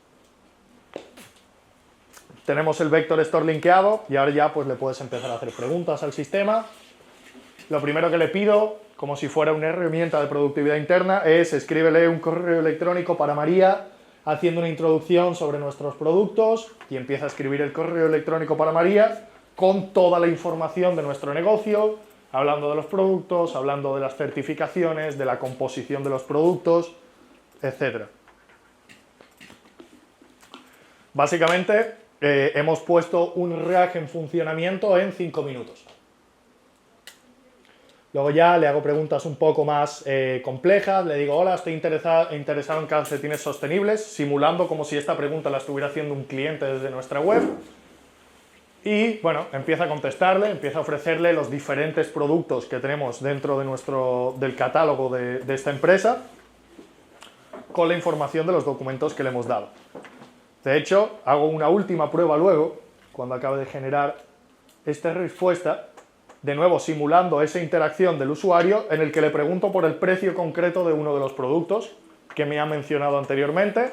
el Vector Store linkeado y ahora ya pues le puedes empezar a hacer preguntas al sistema. Lo primero que le pido, como si fuera una herramienta de productividad interna, es escríbele un correo electrónico para María haciendo una introducción sobre nuestros productos y empieza a escribir el correo electrónico para María con toda la información de nuestro negocio, hablando de los productos, hablando de las certificaciones, de la composición de los productos, etc. Básicamente, hemos puesto un RAG en funcionamiento en 5 minutos. Luego ya le hago preguntas un poco más complejas, le digo, hola, estoy interesado en calcetines sostenibles, simulando como si esta pregunta la estuviera haciendo un cliente desde nuestra web. Y bueno, empieza a contestarle, empieza a ofrecerle los diferentes productos que tenemos dentro de del catálogo de esta empresa, con la información de los documentos que le hemos dado. De hecho, hago una última prueba luego, cuando acabe de generar esta respuesta, de nuevo simulando esa interacción del usuario en el que le pregunto por el precio concreto de uno de los productos que me ha mencionado anteriormente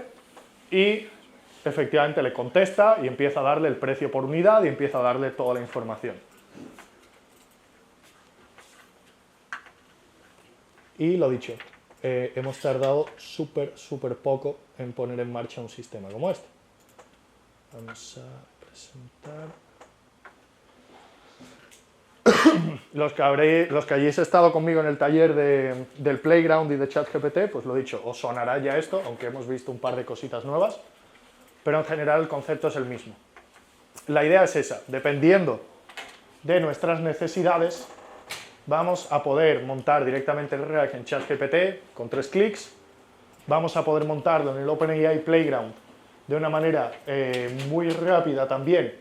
y efectivamente le contesta y empieza a darle el precio por unidad y empieza a darle toda la información. Y lo dicho, hemos tardado súper poco en poner en marcha un sistema como este. Vamos a presentar... Los que hayáis estado conmigo en el taller del Playground y de ChatGPT, pues lo dicho, os sonará ya esto, aunque hemos visto un par de cositas nuevas, pero en general el concepto es el mismo. La idea es esa, dependiendo de nuestras necesidades, vamos a poder montar directamente el RAG en ChatGPT con 3 clics, vamos a poder montarlo en el OpenAI Playground de una manera muy rápida también,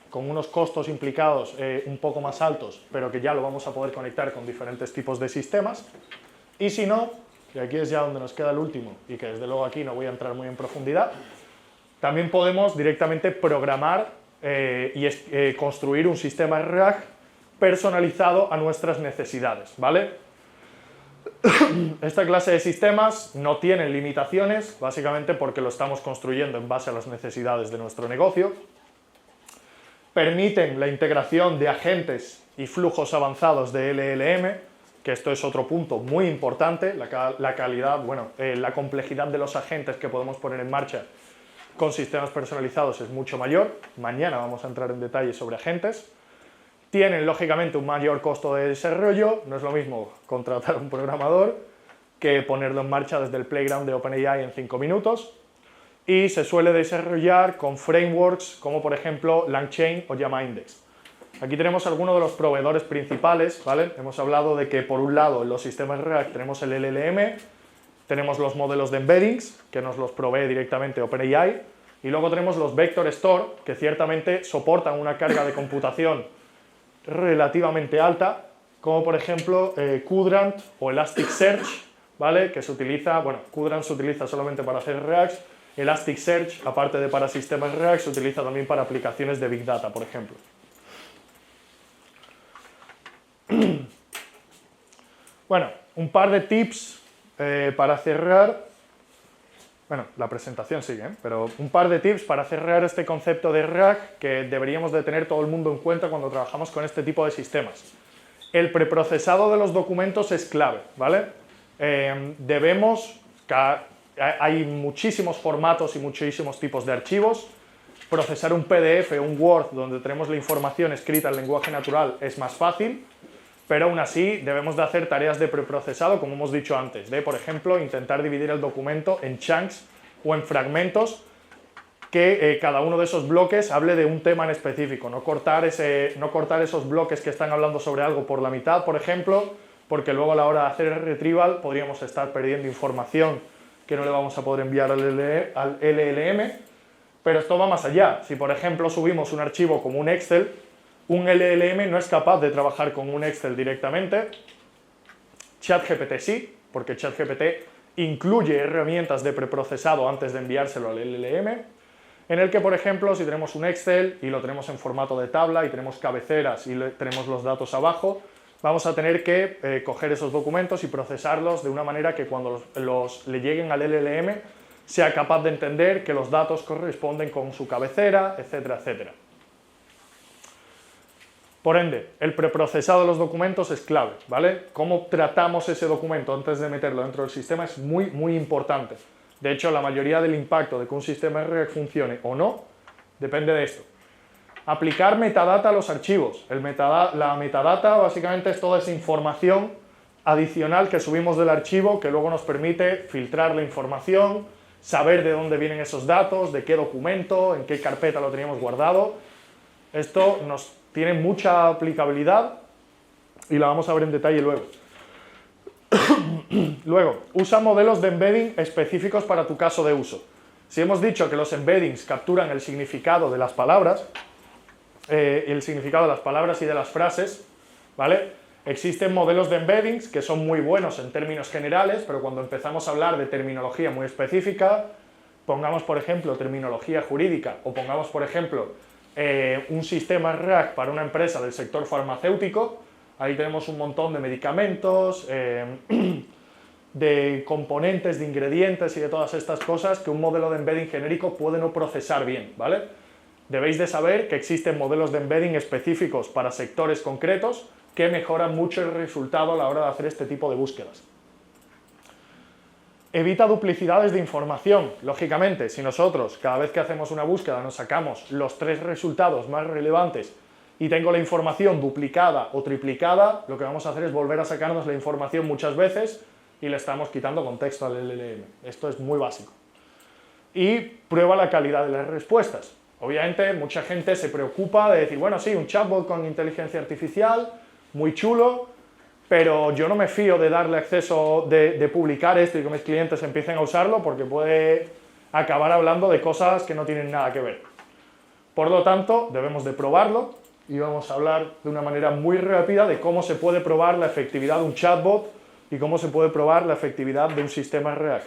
con unos costos implicados un poco más altos, pero que ya lo vamos a poder conectar con diferentes tipos de sistemas. Y si no, y aquí es ya donde nos queda el último, y que desde luego aquí no voy a entrar muy en profundidad, también podemos directamente programar y construir un sistema RAG personalizado a nuestras necesidades, ¿vale? Esta clase de sistemas no tienen limitaciones, básicamente porque lo estamos construyendo en base a las necesidades de nuestro negocio. Permiten la integración de agentes y flujos avanzados de LLM, que esto es otro punto muy importante, la calidad, la complejidad de los agentes que podemos poner en marcha con sistemas personalizados es mucho mayor. Mañana vamos a entrar en detalle sobre agentes. Tienen, lógicamente, un mayor costo de desarrollo, no es lo mismo contratar a un programador que ponerlo en marcha desde el Playground de OpenAI en 5 minutos. Y se suele desarrollar con frameworks como por ejemplo LangChain o LlamaIndex. Aquí tenemos algunos de los proveedores principales, ¿vale? Hemos hablado de que por un lado en los sistemas RAG tenemos el LLM, tenemos los modelos de embeddings, que nos los provee directamente OpenAI, y luego tenemos los Vector Store, que ciertamente soportan una carga de computación relativamente alta, como por ejemplo Qdrant o Elasticsearch, ¿vale? Que se utiliza, Qdrant se utiliza solamente para hacer RAGs. Elasticsearch, aparte de para sistemas RAG, se utiliza también para aplicaciones de Big Data, por ejemplo. Bueno, un par de tips para cerrar. Bueno, la presentación sigue, pero un par de tips para cerrar este concepto de RAG que deberíamos de tener todo el mundo en cuenta cuando trabajamos con este tipo de sistemas. El preprocesado de los documentos es clave, ¿vale? Hay muchísimos formatos y muchísimos tipos de archivos. Procesar un PDF o un Word donde tenemos la información escrita en lenguaje natural es más fácil, pero aún así debemos de hacer tareas de preprocesado, como hemos dicho antes, de, por ejemplo, intentar dividir el documento en chunks o en fragmentos que cada uno de esos bloques hable de un tema en específico, no cortar esos bloques que están hablando sobre algo por la mitad, por ejemplo, porque luego a la hora de hacer el retrieval podríamos estar perdiendo información que no le vamos a poder enviar al LLM, pero esto va más allá. Si, por ejemplo, subimos un archivo como un Excel, un LLM no es capaz de trabajar con un Excel directamente. ChatGPT sí, porque ChatGPT incluye herramientas de preprocesado antes de enviárselo al LLM, en el que, por ejemplo, si tenemos un Excel y lo tenemos en formato de tabla y tenemos cabeceras y tenemos los datos abajo, vamos a tener que coger esos documentos y procesarlos de una manera que cuando le lleguen al LLM sea capaz de entender que los datos corresponden con su cabecera, etcétera, etcétera. Por ende, el preprocesado de los documentos es clave, ¿vale? Cómo tratamos ese documento antes de meterlo dentro del sistema es muy importante. De hecho, la mayoría del impacto de que un sistema RAG funcione o no depende de esto. Aplicar metadata a los archivos. La metadata básicamente es toda esa información adicional que subimos del archivo que luego nos permite filtrar la información, saber de dónde vienen esos datos, de qué documento, en qué carpeta lo teníamos guardado. Esto nos tiene mucha aplicabilidad y la vamos a ver en detalle luego. Luego, usa modelos de embedding específicos para tu caso de uso. Si hemos dicho que los embeddings capturan el significado de las palabras, y de las frases, ¿vale? Existen modelos de embeddings que son muy buenos en términos generales, pero cuando empezamos a hablar de terminología muy específica, pongamos por ejemplo terminología jurídica o pongamos por ejemplo un sistema RAG para una empresa del sector farmacéutico, ahí tenemos un montón de medicamentos, de componentes, de ingredientes y de todas estas cosas que un modelo de embedding genérico puede no procesar bien, ¿vale? Debéis de saber que existen modelos de embedding específicos para sectores concretos que mejoran mucho el resultado a la hora de hacer este tipo de búsquedas. Evita duplicidades de información. Lógicamente, si nosotros cada vez que hacemos una búsqueda nos sacamos los 3 resultados más relevantes y tengo la información duplicada o triplicada, lo que vamos a hacer es volver a sacarnos la información muchas veces y le estamos quitando contexto al LLM. Esto es muy básico. Y prueba la calidad de las respuestas. Obviamente, mucha gente se preocupa de decir, bueno, sí, un chatbot con inteligencia artificial, muy chulo, pero yo no me fío de darle acceso, de publicar esto y que mis clientes empiecen a usarlo porque puede acabar hablando de cosas que no tienen nada que ver. Por lo tanto, debemos de probarlo y vamos a hablar de una manera muy rápida de cómo se puede probar la efectividad de un chatbot y cómo se puede probar la efectividad de un sistema RAG.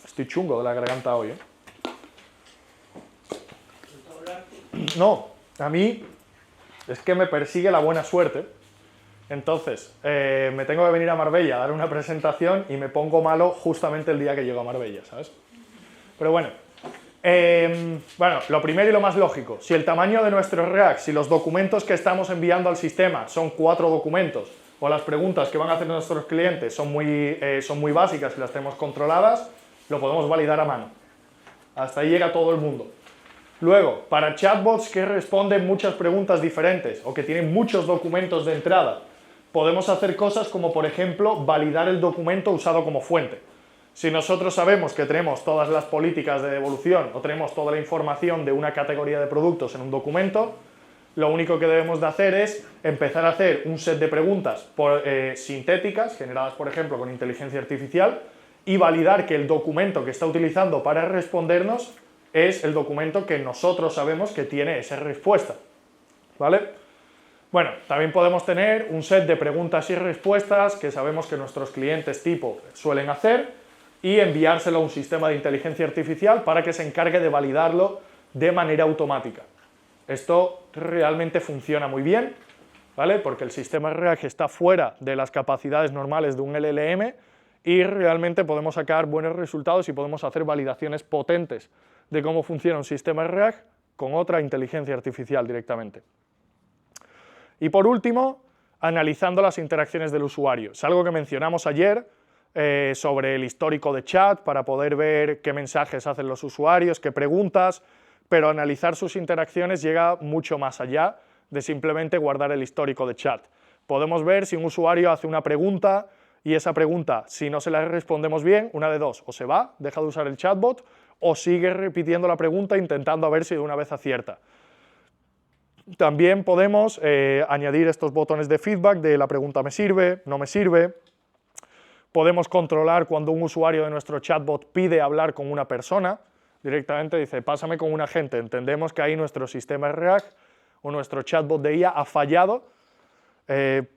Estoy chungo de la garganta hoy, ¿eh? No, a mí es que me persigue la buena suerte. Entonces, me tengo que venir a Marbella a dar una presentación y me pongo malo justamente el día que llego a Marbella, ¿sabes? Pero bueno, lo primero y lo más lógico, si el tamaño de nuestro RAG, si los documentos que estamos enviando al sistema son 4 documentos, o las preguntas que van a hacer nuestros clientes son muy básicas y las tenemos controladas, lo podemos validar a mano. Hasta ahí llega todo el mundo. Luego, para chatbots que responden muchas preguntas diferentes o que tienen muchos documentos de entrada, podemos hacer cosas como, por ejemplo, validar el documento usado como fuente. Si nosotros sabemos que tenemos todas las políticas de devolución o tenemos toda la información de una categoría de productos en un documento, lo único que debemos de hacer es empezar a hacer un set de preguntas sintéticas, generadas, por ejemplo, con inteligencia artificial, y validar que el documento que está utilizando para respondernos es el documento que nosotros sabemos que tiene esa respuesta, ¿vale? Bueno, también podemos tener un set de preguntas y respuestas que sabemos que nuestros clientes tipo suelen hacer y enviárselo a un sistema de inteligencia artificial para que se encargue de validarlo de manera automática. Esto realmente funciona muy bien, ¿vale? Porque el sistema RAG está fuera de las capacidades normales de un LLM y realmente podemos sacar buenos resultados y podemos hacer validaciones potentes de cómo funciona un sistema RAG con otra inteligencia artificial directamente. Y por último, analizando las interacciones del usuario. Es algo que mencionamos ayer sobre el histórico de chat para poder ver qué mensajes hacen los usuarios, qué preguntas, pero analizar sus interacciones llega mucho más allá de simplemente guardar el histórico de chat. Podemos ver si un usuario hace una pregunta y esa pregunta, si no se la respondemos bien, una de dos, o se va, deja de usar el chatbot, o sigue repitiendo la pregunta intentando a ver si de una vez acierta. También podemos añadir estos botones de feedback de la pregunta me sirve, no me sirve. Podemos controlar cuando un usuario de nuestro chatbot pide hablar con una persona, directamente dice pásame con un agente. Entendemos que ahí nuestro sistema RAG o nuestro chatbot de IA ha fallado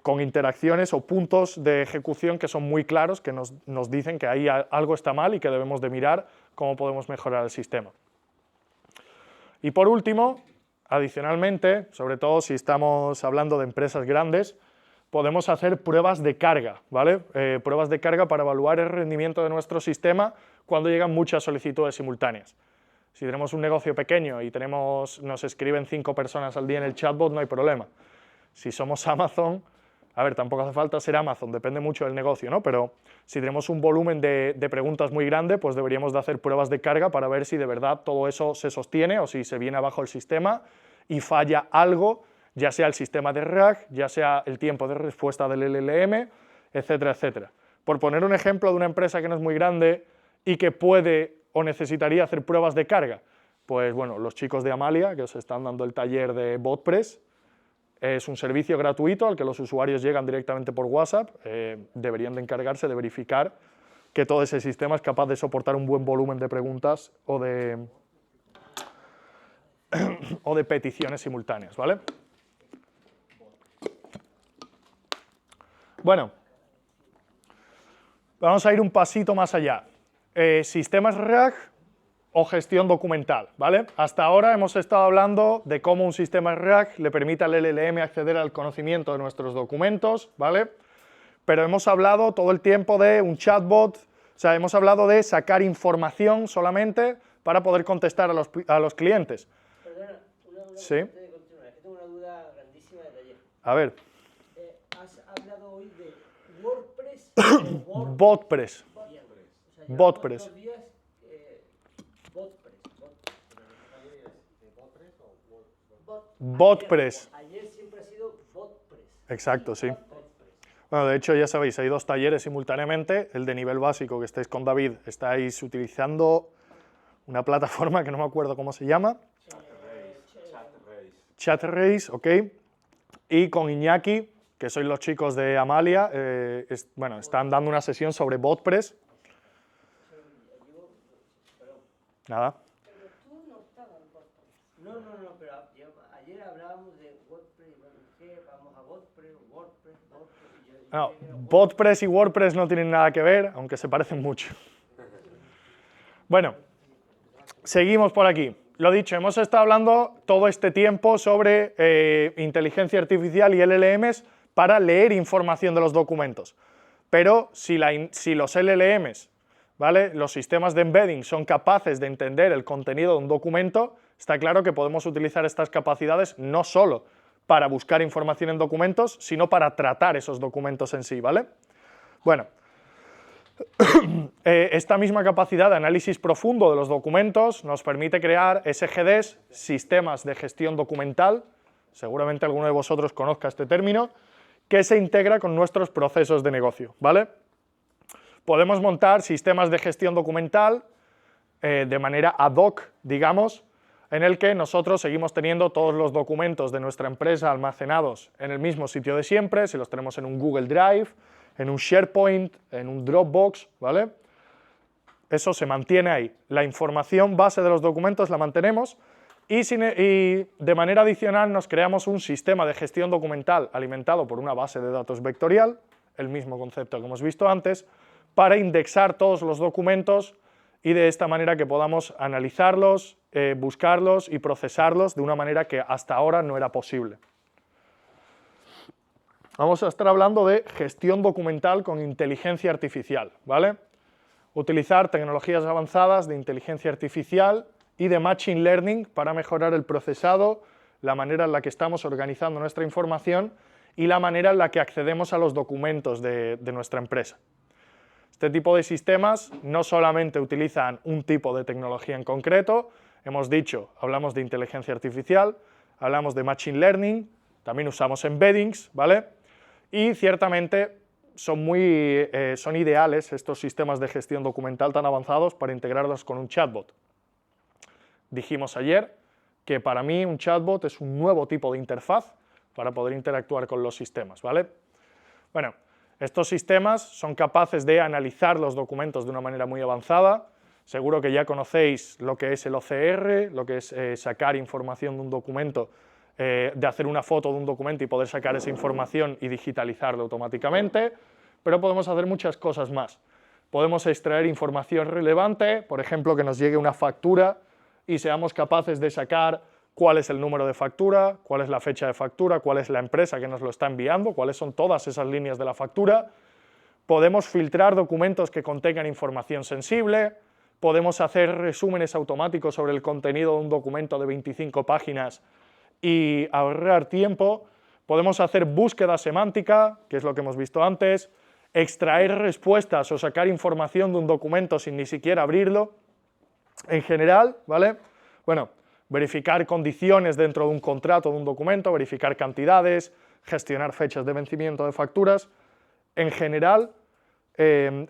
con interacciones o puntos de ejecución que son muy claros, que nos dicen que ahí algo está mal y que debemos de mirar cómo podemos mejorar el sistema. Y por último, adicionalmente, sobre todo si estamos hablando de empresas grandes, podemos hacer pruebas de carga, ¿vale? Pruebas de carga para evaluar el rendimiento de nuestro sistema cuando llegan muchas solicitudes simultáneas. Si tenemos un negocio pequeño y nos escriben 5 personas al día en el chatbot, no hay problema. Si somos Amazon, a ver, tampoco hace falta ser Amazon, depende mucho del negocio, ¿no? Pero si tenemos un volumen de preguntas muy grande, pues deberíamos de hacer pruebas de carga para ver si de verdad todo eso se sostiene o si se viene abajo el sistema y falla algo, ya sea el sistema de RAG, ya sea el tiempo de respuesta del LLM, etcétera, etcétera. Por poner un ejemplo de una empresa que no es muy grande y que puede o necesitaría hacer pruebas de carga, pues bueno, los chicos de Amalia, que os están dando el taller de BotPress, es un servicio gratuito al que los usuarios llegan directamente por WhatsApp, deberían de encargarse de verificar que todo ese sistema es capaz de soportar un buen volumen de preguntas o de peticiones simultáneas, ¿vale? Bueno, vamos a ir un pasito más allá. Sistemas RAG o gestión documental, ¿vale? Hasta ahora hemos estado hablando de cómo un sistema RAG le permite al LLM acceder al conocimiento de nuestros documentos, ¿vale? Pero hemos hablado todo el tiempo de un chatbot, o sea, hemos hablado de sacar información solamente para poder contestar a los clientes. Perdona, una duda Sí. antes de continuar, es que tengo una duda grandísima de taller. A ver, Has hablado hoy de WordPress o BotPress. Bien. O sea, BotPress. llevamos 2 días BotPress. BotPress, Ayer siempre ha sido BotPress. exacto, sí. Bueno, de hecho, ya sabéis, hay 2 talleres simultáneamente. El de nivel básico, que estáis con David, estáis utilizando una plataforma que no me acuerdo cómo se llama. ChatRace, ok. Y con Iñaki, que sois los chicos de Amalia, bueno, están dando una sesión sobre BotPress. Nada. No, pero ayer hablábamos de WordPress, ¿qué? Vamos a WordPress. No, BotPress y WordPress no tienen nada que ver, aunque se parecen mucho. Bueno, seguimos por aquí. Lo dicho, hemos estado hablando todo este tiempo sobre inteligencia artificial y LLMs para leer información de los documentos. Pero si los LLMs, ¿vale?, los sistemas de embedding son capaces de entender el contenido de un documento, está claro que podemos utilizar estas capacidades no solo para buscar información en documentos, sino para tratar esos documentos en sí, ¿vale? Bueno, esta misma capacidad de análisis profundo de los documentos nos permite crear SGDs, sistemas de gestión documental, seguramente alguno de vosotros conozca este término, que se integra con nuestros procesos de negocio, ¿vale? Podemos montar sistemas de gestión documental de manera ad hoc, digamos, en el que nosotros seguimos teniendo todos los documentos de nuestra empresa almacenados en el mismo sitio de siempre, si los tenemos en un Google Drive, en un SharePoint, en un Dropbox, ¿vale? Eso se mantiene ahí. La información base de los documentos la mantenemos y de manera adicional nos creamos un sistema de gestión documental alimentado por una base de datos vectorial, el mismo concepto que hemos visto antes, para indexar todos los documentos y de esta manera que podamos analizarlos, buscarlos y procesarlos de una manera que hasta ahora no era posible. Vamos a estar hablando de gestión documental con inteligencia artificial, ¿vale? Utilizar tecnologías avanzadas de inteligencia artificial y de machine learning para mejorar el procesado, la manera en la que estamos organizando nuestra información y la manera en la que accedemos a los documentos de nuestra empresa. Este tipo de sistemas no solamente utilizan un tipo de tecnología en concreto, hemos dicho, hablamos de inteligencia artificial, hablamos de machine learning, también usamos embeddings, ¿vale? Y ciertamente son ideales estos sistemas de gestión documental tan avanzados para integrarlos con un chatbot. Dijimos ayer que para mí un chatbot es un nuevo tipo de interfaz para poder interactuar con los sistemas, ¿vale? Bueno, estos sistemas son capaces de analizar los documentos de una manera muy avanzada. Seguro que ya conocéis lo que es el OCR, lo que es sacar información de un documento, de hacer una foto de un documento y poder sacar esa información y digitalizarlo automáticamente, pero podemos hacer muchas cosas más. Podemos extraer información relevante, por ejemplo, que nos llegue una factura y seamos capaces de sacar cuál es el número de factura, cuál es la fecha de factura, cuál es la empresa que nos lo está enviando, cuáles son todas esas líneas de la factura. Podemos filtrar documentos que contengan información sensible, podemos hacer resúmenes automáticos sobre el contenido de un documento de 25 páginas y ahorrar tiempo, podemos hacer búsqueda semántica, que es lo que hemos visto antes, extraer respuestas o sacar información de un documento sin ni siquiera abrirlo, en general, ¿vale? Bueno, verificar condiciones dentro de un contrato de un documento, verificar cantidades, gestionar fechas de vencimiento de facturas. En general,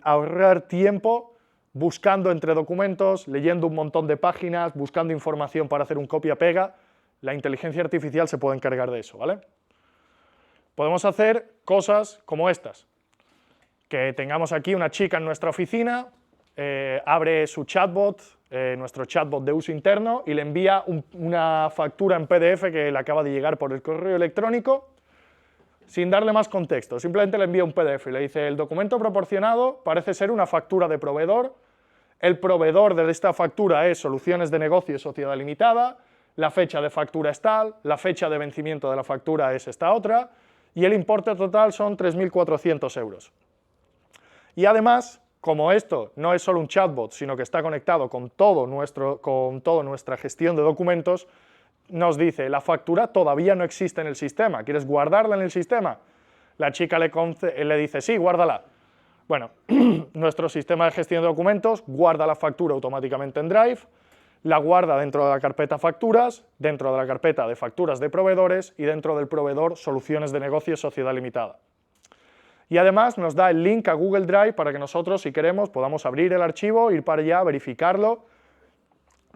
ahorrar tiempo buscando entre documentos, leyendo un montón de páginas, buscando información para hacer un copia-pega. La inteligencia artificial se puede encargar de eso, ¿vale? Podemos hacer cosas como estas, que tengamos aquí una chica en nuestra oficina, abre su chatbot, nuestro chatbot de uso interno, y le envía una factura en PDF que le acaba de llegar por el correo electrónico, sin darle más contexto, simplemente le envía un PDF y le dice: el documento proporcionado parece ser una factura de proveedor, el proveedor de esta factura es Soluciones de Negocio Sociedad Limitada, la fecha de factura es tal, la fecha de vencimiento de la factura es esta otra, y el importe total son 3.400 euros. Y además, como esto no es solo un chatbot, sino que está conectado con toda nuestra gestión de documentos, nos dice: la factura todavía no existe en el sistema, ¿quieres guardarla en el sistema? La chica le dice: sí, guárdala. Bueno, nuestro sistema de gestión de documentos guarda la factura automáticamente en Drive, la guarda dentro de la carpeta facturas, dentro de la carpeta de facturas de proveedores y dentro del proveedor Soluciones de Negocio Sociedad Limitada. Y además nos da el link a Google Drive para que nosotros, si queremos, podamos abrir el archivo, ir para allá, verificarlo.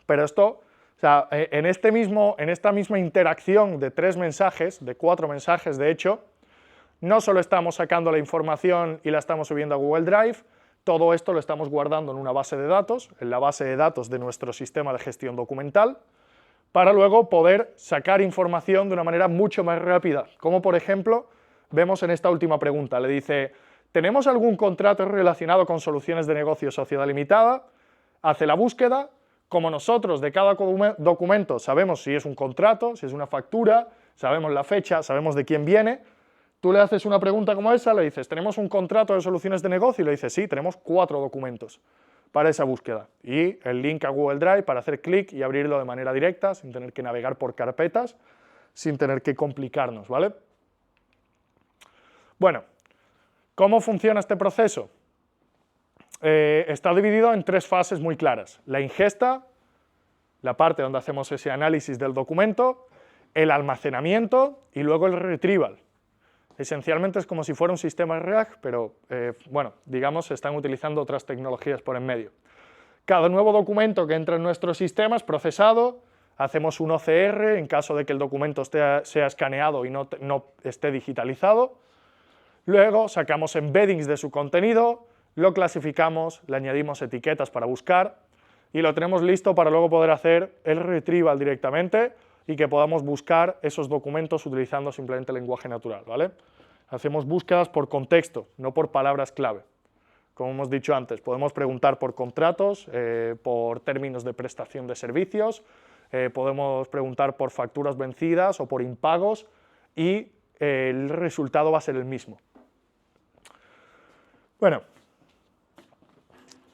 Pero esto, o sea, en esta misma interacción de 3 mensajes, de 4 mensajes de hecho, no solo estamos sacando la información y la estamos subiendo a Google Drive, todo esto lo estamos guardando en una base de datos, en la base de datos de nuestro sistema de gestión documental, para luego poder sacar información de una manera mucho más rápida, como por ejemplo vemos en esta última pregunta. Le dice: ¿tenemos algún contrato relacionado con Soluciones de Negocio Sociedad Limitada? Hace la búsqueda. Como nosotros de cada documento sabemos si es un contrato, si es una factura, sabemos la fecha, sabemos de quién viene, tú le haces una pregunta como esa, le dices: ¿tenemos un contrato de Soluciones de Negocio? Y le dices: sí, tenemos 4 documentos para esa búsqueda. Y el link a Google Drive para hacer clic y abrirlo de manera directa, sin tener que navegar por carpetas, sin tener que complicarnos, ¿vale? Bueno, ¿cómo funciona este proceso? Está dividido en 3 fases muy claras: la ingesta, la parte donde hacemos ese análisis del documento, el almacenamiento y luego el retrieval. Esencialmente es como si fuera un sistema RAG, pero bueno, digamos, se están utilizando otras tecnologías por en medio. Cada nuevo documento que entra en nuestro sistema es procesado, hacemos un OCR en caso de que el documento sea escaneado y no esté digitalizado. Luego sacamos embeddings de su contenido, lo clasificamos, le añadimos etiquetas para buscar y lo tenemos listo para luego poder hacer el retrieval directamente y que podamos buscar esos documentos utilizando simplemente lenguaje natural, ¿vale? Hacemos búsquedas por contexto, no por palabras clave. Como hemos dicho antes, podemos preguntar por contratos, por términos de prestación de servicios, podemos preguntar por facturas vencidas o por impagos y el resultado va a ser el mismo. Bueno,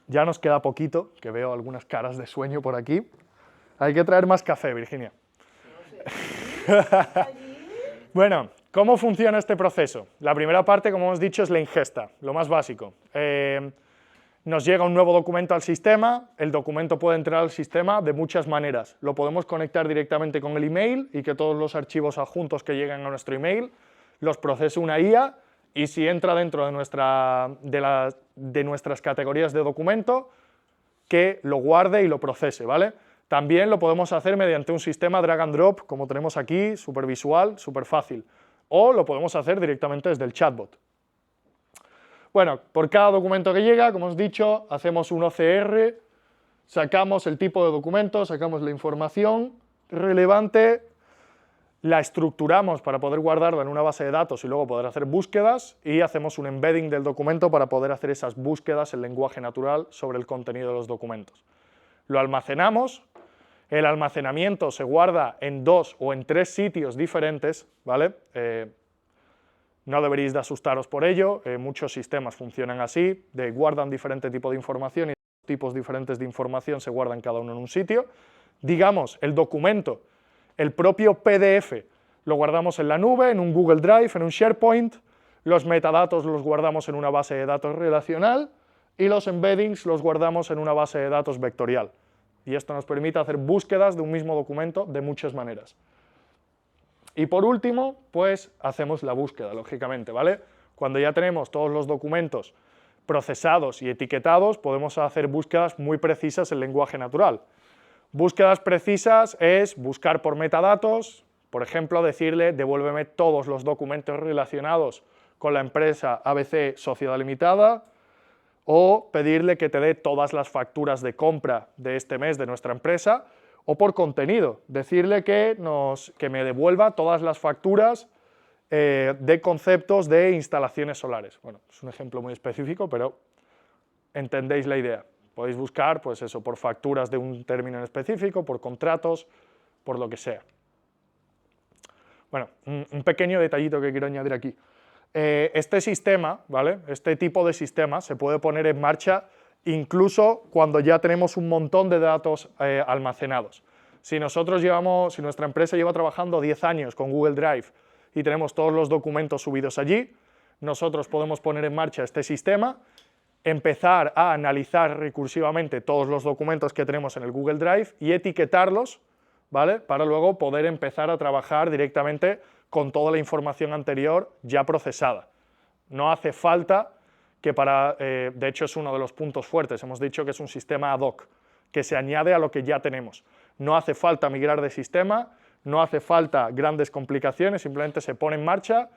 ya nos queda poquito, que veo algunas caras de sueño por aquí. Hay que traer más café, Virginia. Bueno, ¿cómo funciona este proceso? La primera parte, como hemos dicho, es la ingesta, lo más básico. Nos llega un nuevo documento al sistema, el documento puede entrar al sistema de muchas maneras. Lo podemos conectar directamente con el email y que todos los archivos adjuntos que lleguen a nuestro email los procese una IA, y si entra dentro de nuestras categorías de documento, que lo guarde y lo procese, ¿vale? También lo podemos hacer mediante un sistema drag and drop, como tenemos aquí, súper visual, súper fácil. O lo podemos hacer directamente desde el chatbot. Bueno, por cada documento que llega, como os he dicho, hacemos un OCR, sacamos el tipo de documento, sacamos la información relevante, la estructuramos para poder guardarla en una base de datos y luego poder hacer búsquedas, y hacemos un embedding del documento para poder hacer esas búsquedas en lenguaje natural sobre el contenido de los documentos. Lo almacenamos, el almacenamiento se guarda en 2 o en 3 sitios diferentes, ¿vale? No deberíais de asustaros por ello, muchos sistemas funcionan así, guardan diferente tipo de información y tipos diferentes de información se guardan cada uno en un sitio. Digamos, el documento, el propio PDF, lo guardamos en la nube, en un Google Drive, en un SharePoint, los metadatos los guardamos en una base de datos relacional y los embeddings los guardamos en una base de datos vectorial. Y esto nos permite hacer búsquedas de un mismo documento de muchas maneras. Y por último, pues hacemos la búsqueda, lógicamente, ¿vale? Cuando ya tenemos todos los documentos procesados y etiquetados, podemos hacer búsquedas muy precisas en lenguaje natural. Búsquedas precisas es buscar por metadatos, por ejemplo, decirle devuélveme todos los documentos relacionados con la empresa ABC Sociedad Limitada, o pedirle que te dé todas las facturas de compra de este mes de nuestra empresa, o por contenido, decirle que me devuelva todas las facturas de conceptos de instalaciones solares. Bueno, es un ejemplo muy específico, pero entendéis la idea. Podéis buscar, pues eso, por facturas de un término en específico, por contratos, por lo que sea. Bueno, un pequeño detallito que quiero añadir aquí. Este sistema, ¿vale? Este tipo de sistema se puede poner en marcha incluso cuando ya tenemos un montón de datos almacenados. Si nuestra empresa lleva trabajando 10 años con Google Drive y tenemos todos los documentos subidos allí, nosotros podemos poner en marcha este sistema, empezar a analizar recursivamente todos los documentos que tenemos en el Google Drive y etiquetarlos, ¿vale? Para luego poder empezar a trabajar directamente con toda la información anterior ya procesada. No hace falta que de hecho es uno de los puntos fuertes, hemos dicho que es un sistema ad hoc, que se añade a lo que ya tenemos. No hace falta migrar de sistema, no hace falta grandes complicaciones, simplemente se pone en marcha,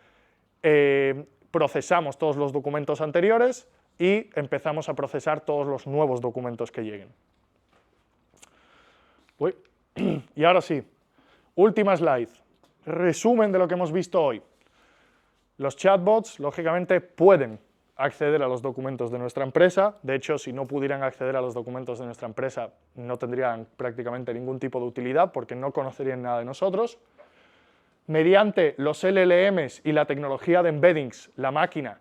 procesamos todos los documentos anteriores y empezamos a procesar todos los nuevos documentos que lleguen. Y ahora sí, última slide. Resumen de lo que hemos visto hoy. Los chatbots, lógicamente, pueden acceder a los documentos de nuestra empresa. De hecho, si no pudieran acceder a los documentos de nuestra empresa, no tendrían prácticamente ningún tipo de utilidad porque no conocerían nada de nosotros. Mediante los LLMs y la tecnología de embeddings, la máquina,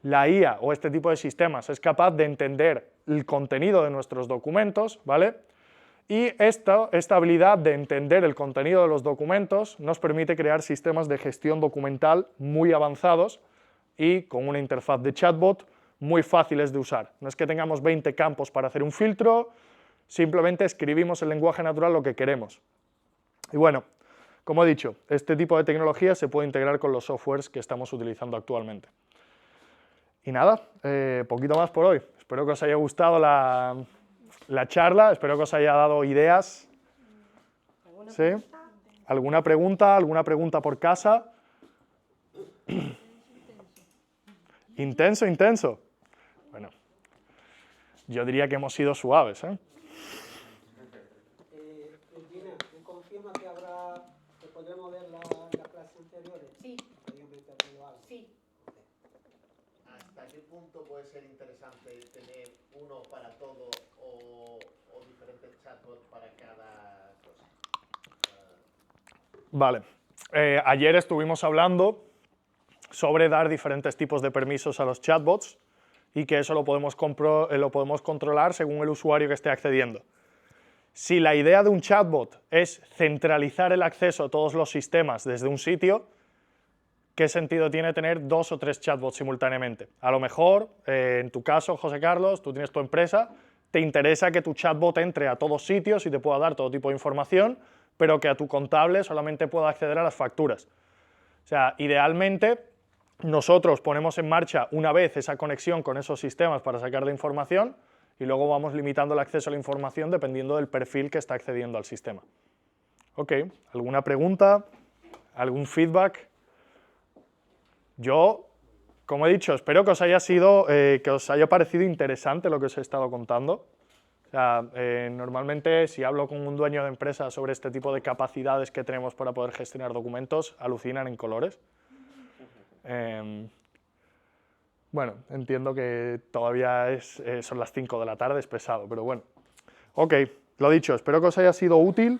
la IA o este tipo de sistemas es capaz de entender el contenido de nuestros documentos, ¿vale? Y esta habilidad de entender el contenido de los documentos nos permite crear sistemas de gestión documental muy avanzados y con una interfaz de chatbot muy fáciles de usar. No es que tengamos 20 campos para hacer un filtro, simplemente escribimos en lenguaje natural lo que queremos. Y bueno, como he dicho, este tipo de tecnología se puede integrar con los softwares que estamos utilizando actualmente. Y nada, poquito más por hoy. Espero que os haya gustado la charla, espero que os haya dado ideas. ¿Sí? ¿Alguna pregunta? ¿Alguna pregunta por casa? Intenso, intenso. Bueno, yo diría que hemos sido suaves, ¿eh? Cristina, ¿me confirma que podremos ver las clases anteriores? Sí. Sí. ¿Hasta qué punto puede ser interesante tener uno para todo o diferentes chatbots para cada cosa? Vale. Ayer estuvimos hablando sobre dar diferentes tipos de permisos a los chatbots y que eso lo podemos controlar según el usuario que esté accediendo. Si la idea de un chatbot es centralizar el acceso a todos los sistemas desde un sitio, ¿qué sentido tiene tener 2 o 3 chatbots simultáneamente? A lo mejor, en tu caso, José Carlos, tú tienes tu empresa, te interesa que tu chatbot entre a todos sitios y te pueda dar todo tipo de información, pero que a tu contable solamente pueda acceder a las facturas. O sea, idealmente, nosotros ponemos en marcha una vez esa conexión con esos sistemas para sacar la información y luego vamos limitando el acceso a la información dependiendo del perfil que está accediendo al sistema. Ok, ¿alguna pregunta? ¿Algún feedback? Yo, como he dicho, espero que os haya parecido interesante lo que os he estado contando. O sea, normalmente si hablo con un dueño de empresa sobre este tipo de capacidades que tenemos para poder gestionar documentos, alucinan en colores. Bueno, entiendo que todavía son las 5 de la tarde, es pesado, pero bueno. Ok, lo dicho, espero que os haya sido útil,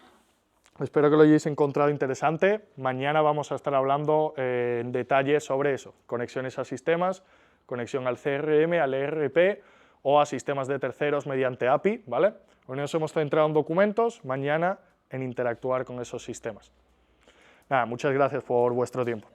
espero que lo hayáis encontrado interesante. Mañana vamos a estar hablando en detalle sobre eso, conexiones a sistemas, conexión al CRM, al ERP o a sistemas de terceros mediante API, ¿vale? Hoy nos hemos centrado en documentos, mañana en interactuar con esos sistemas. Nada, muchas gracias por vuestro tiempo.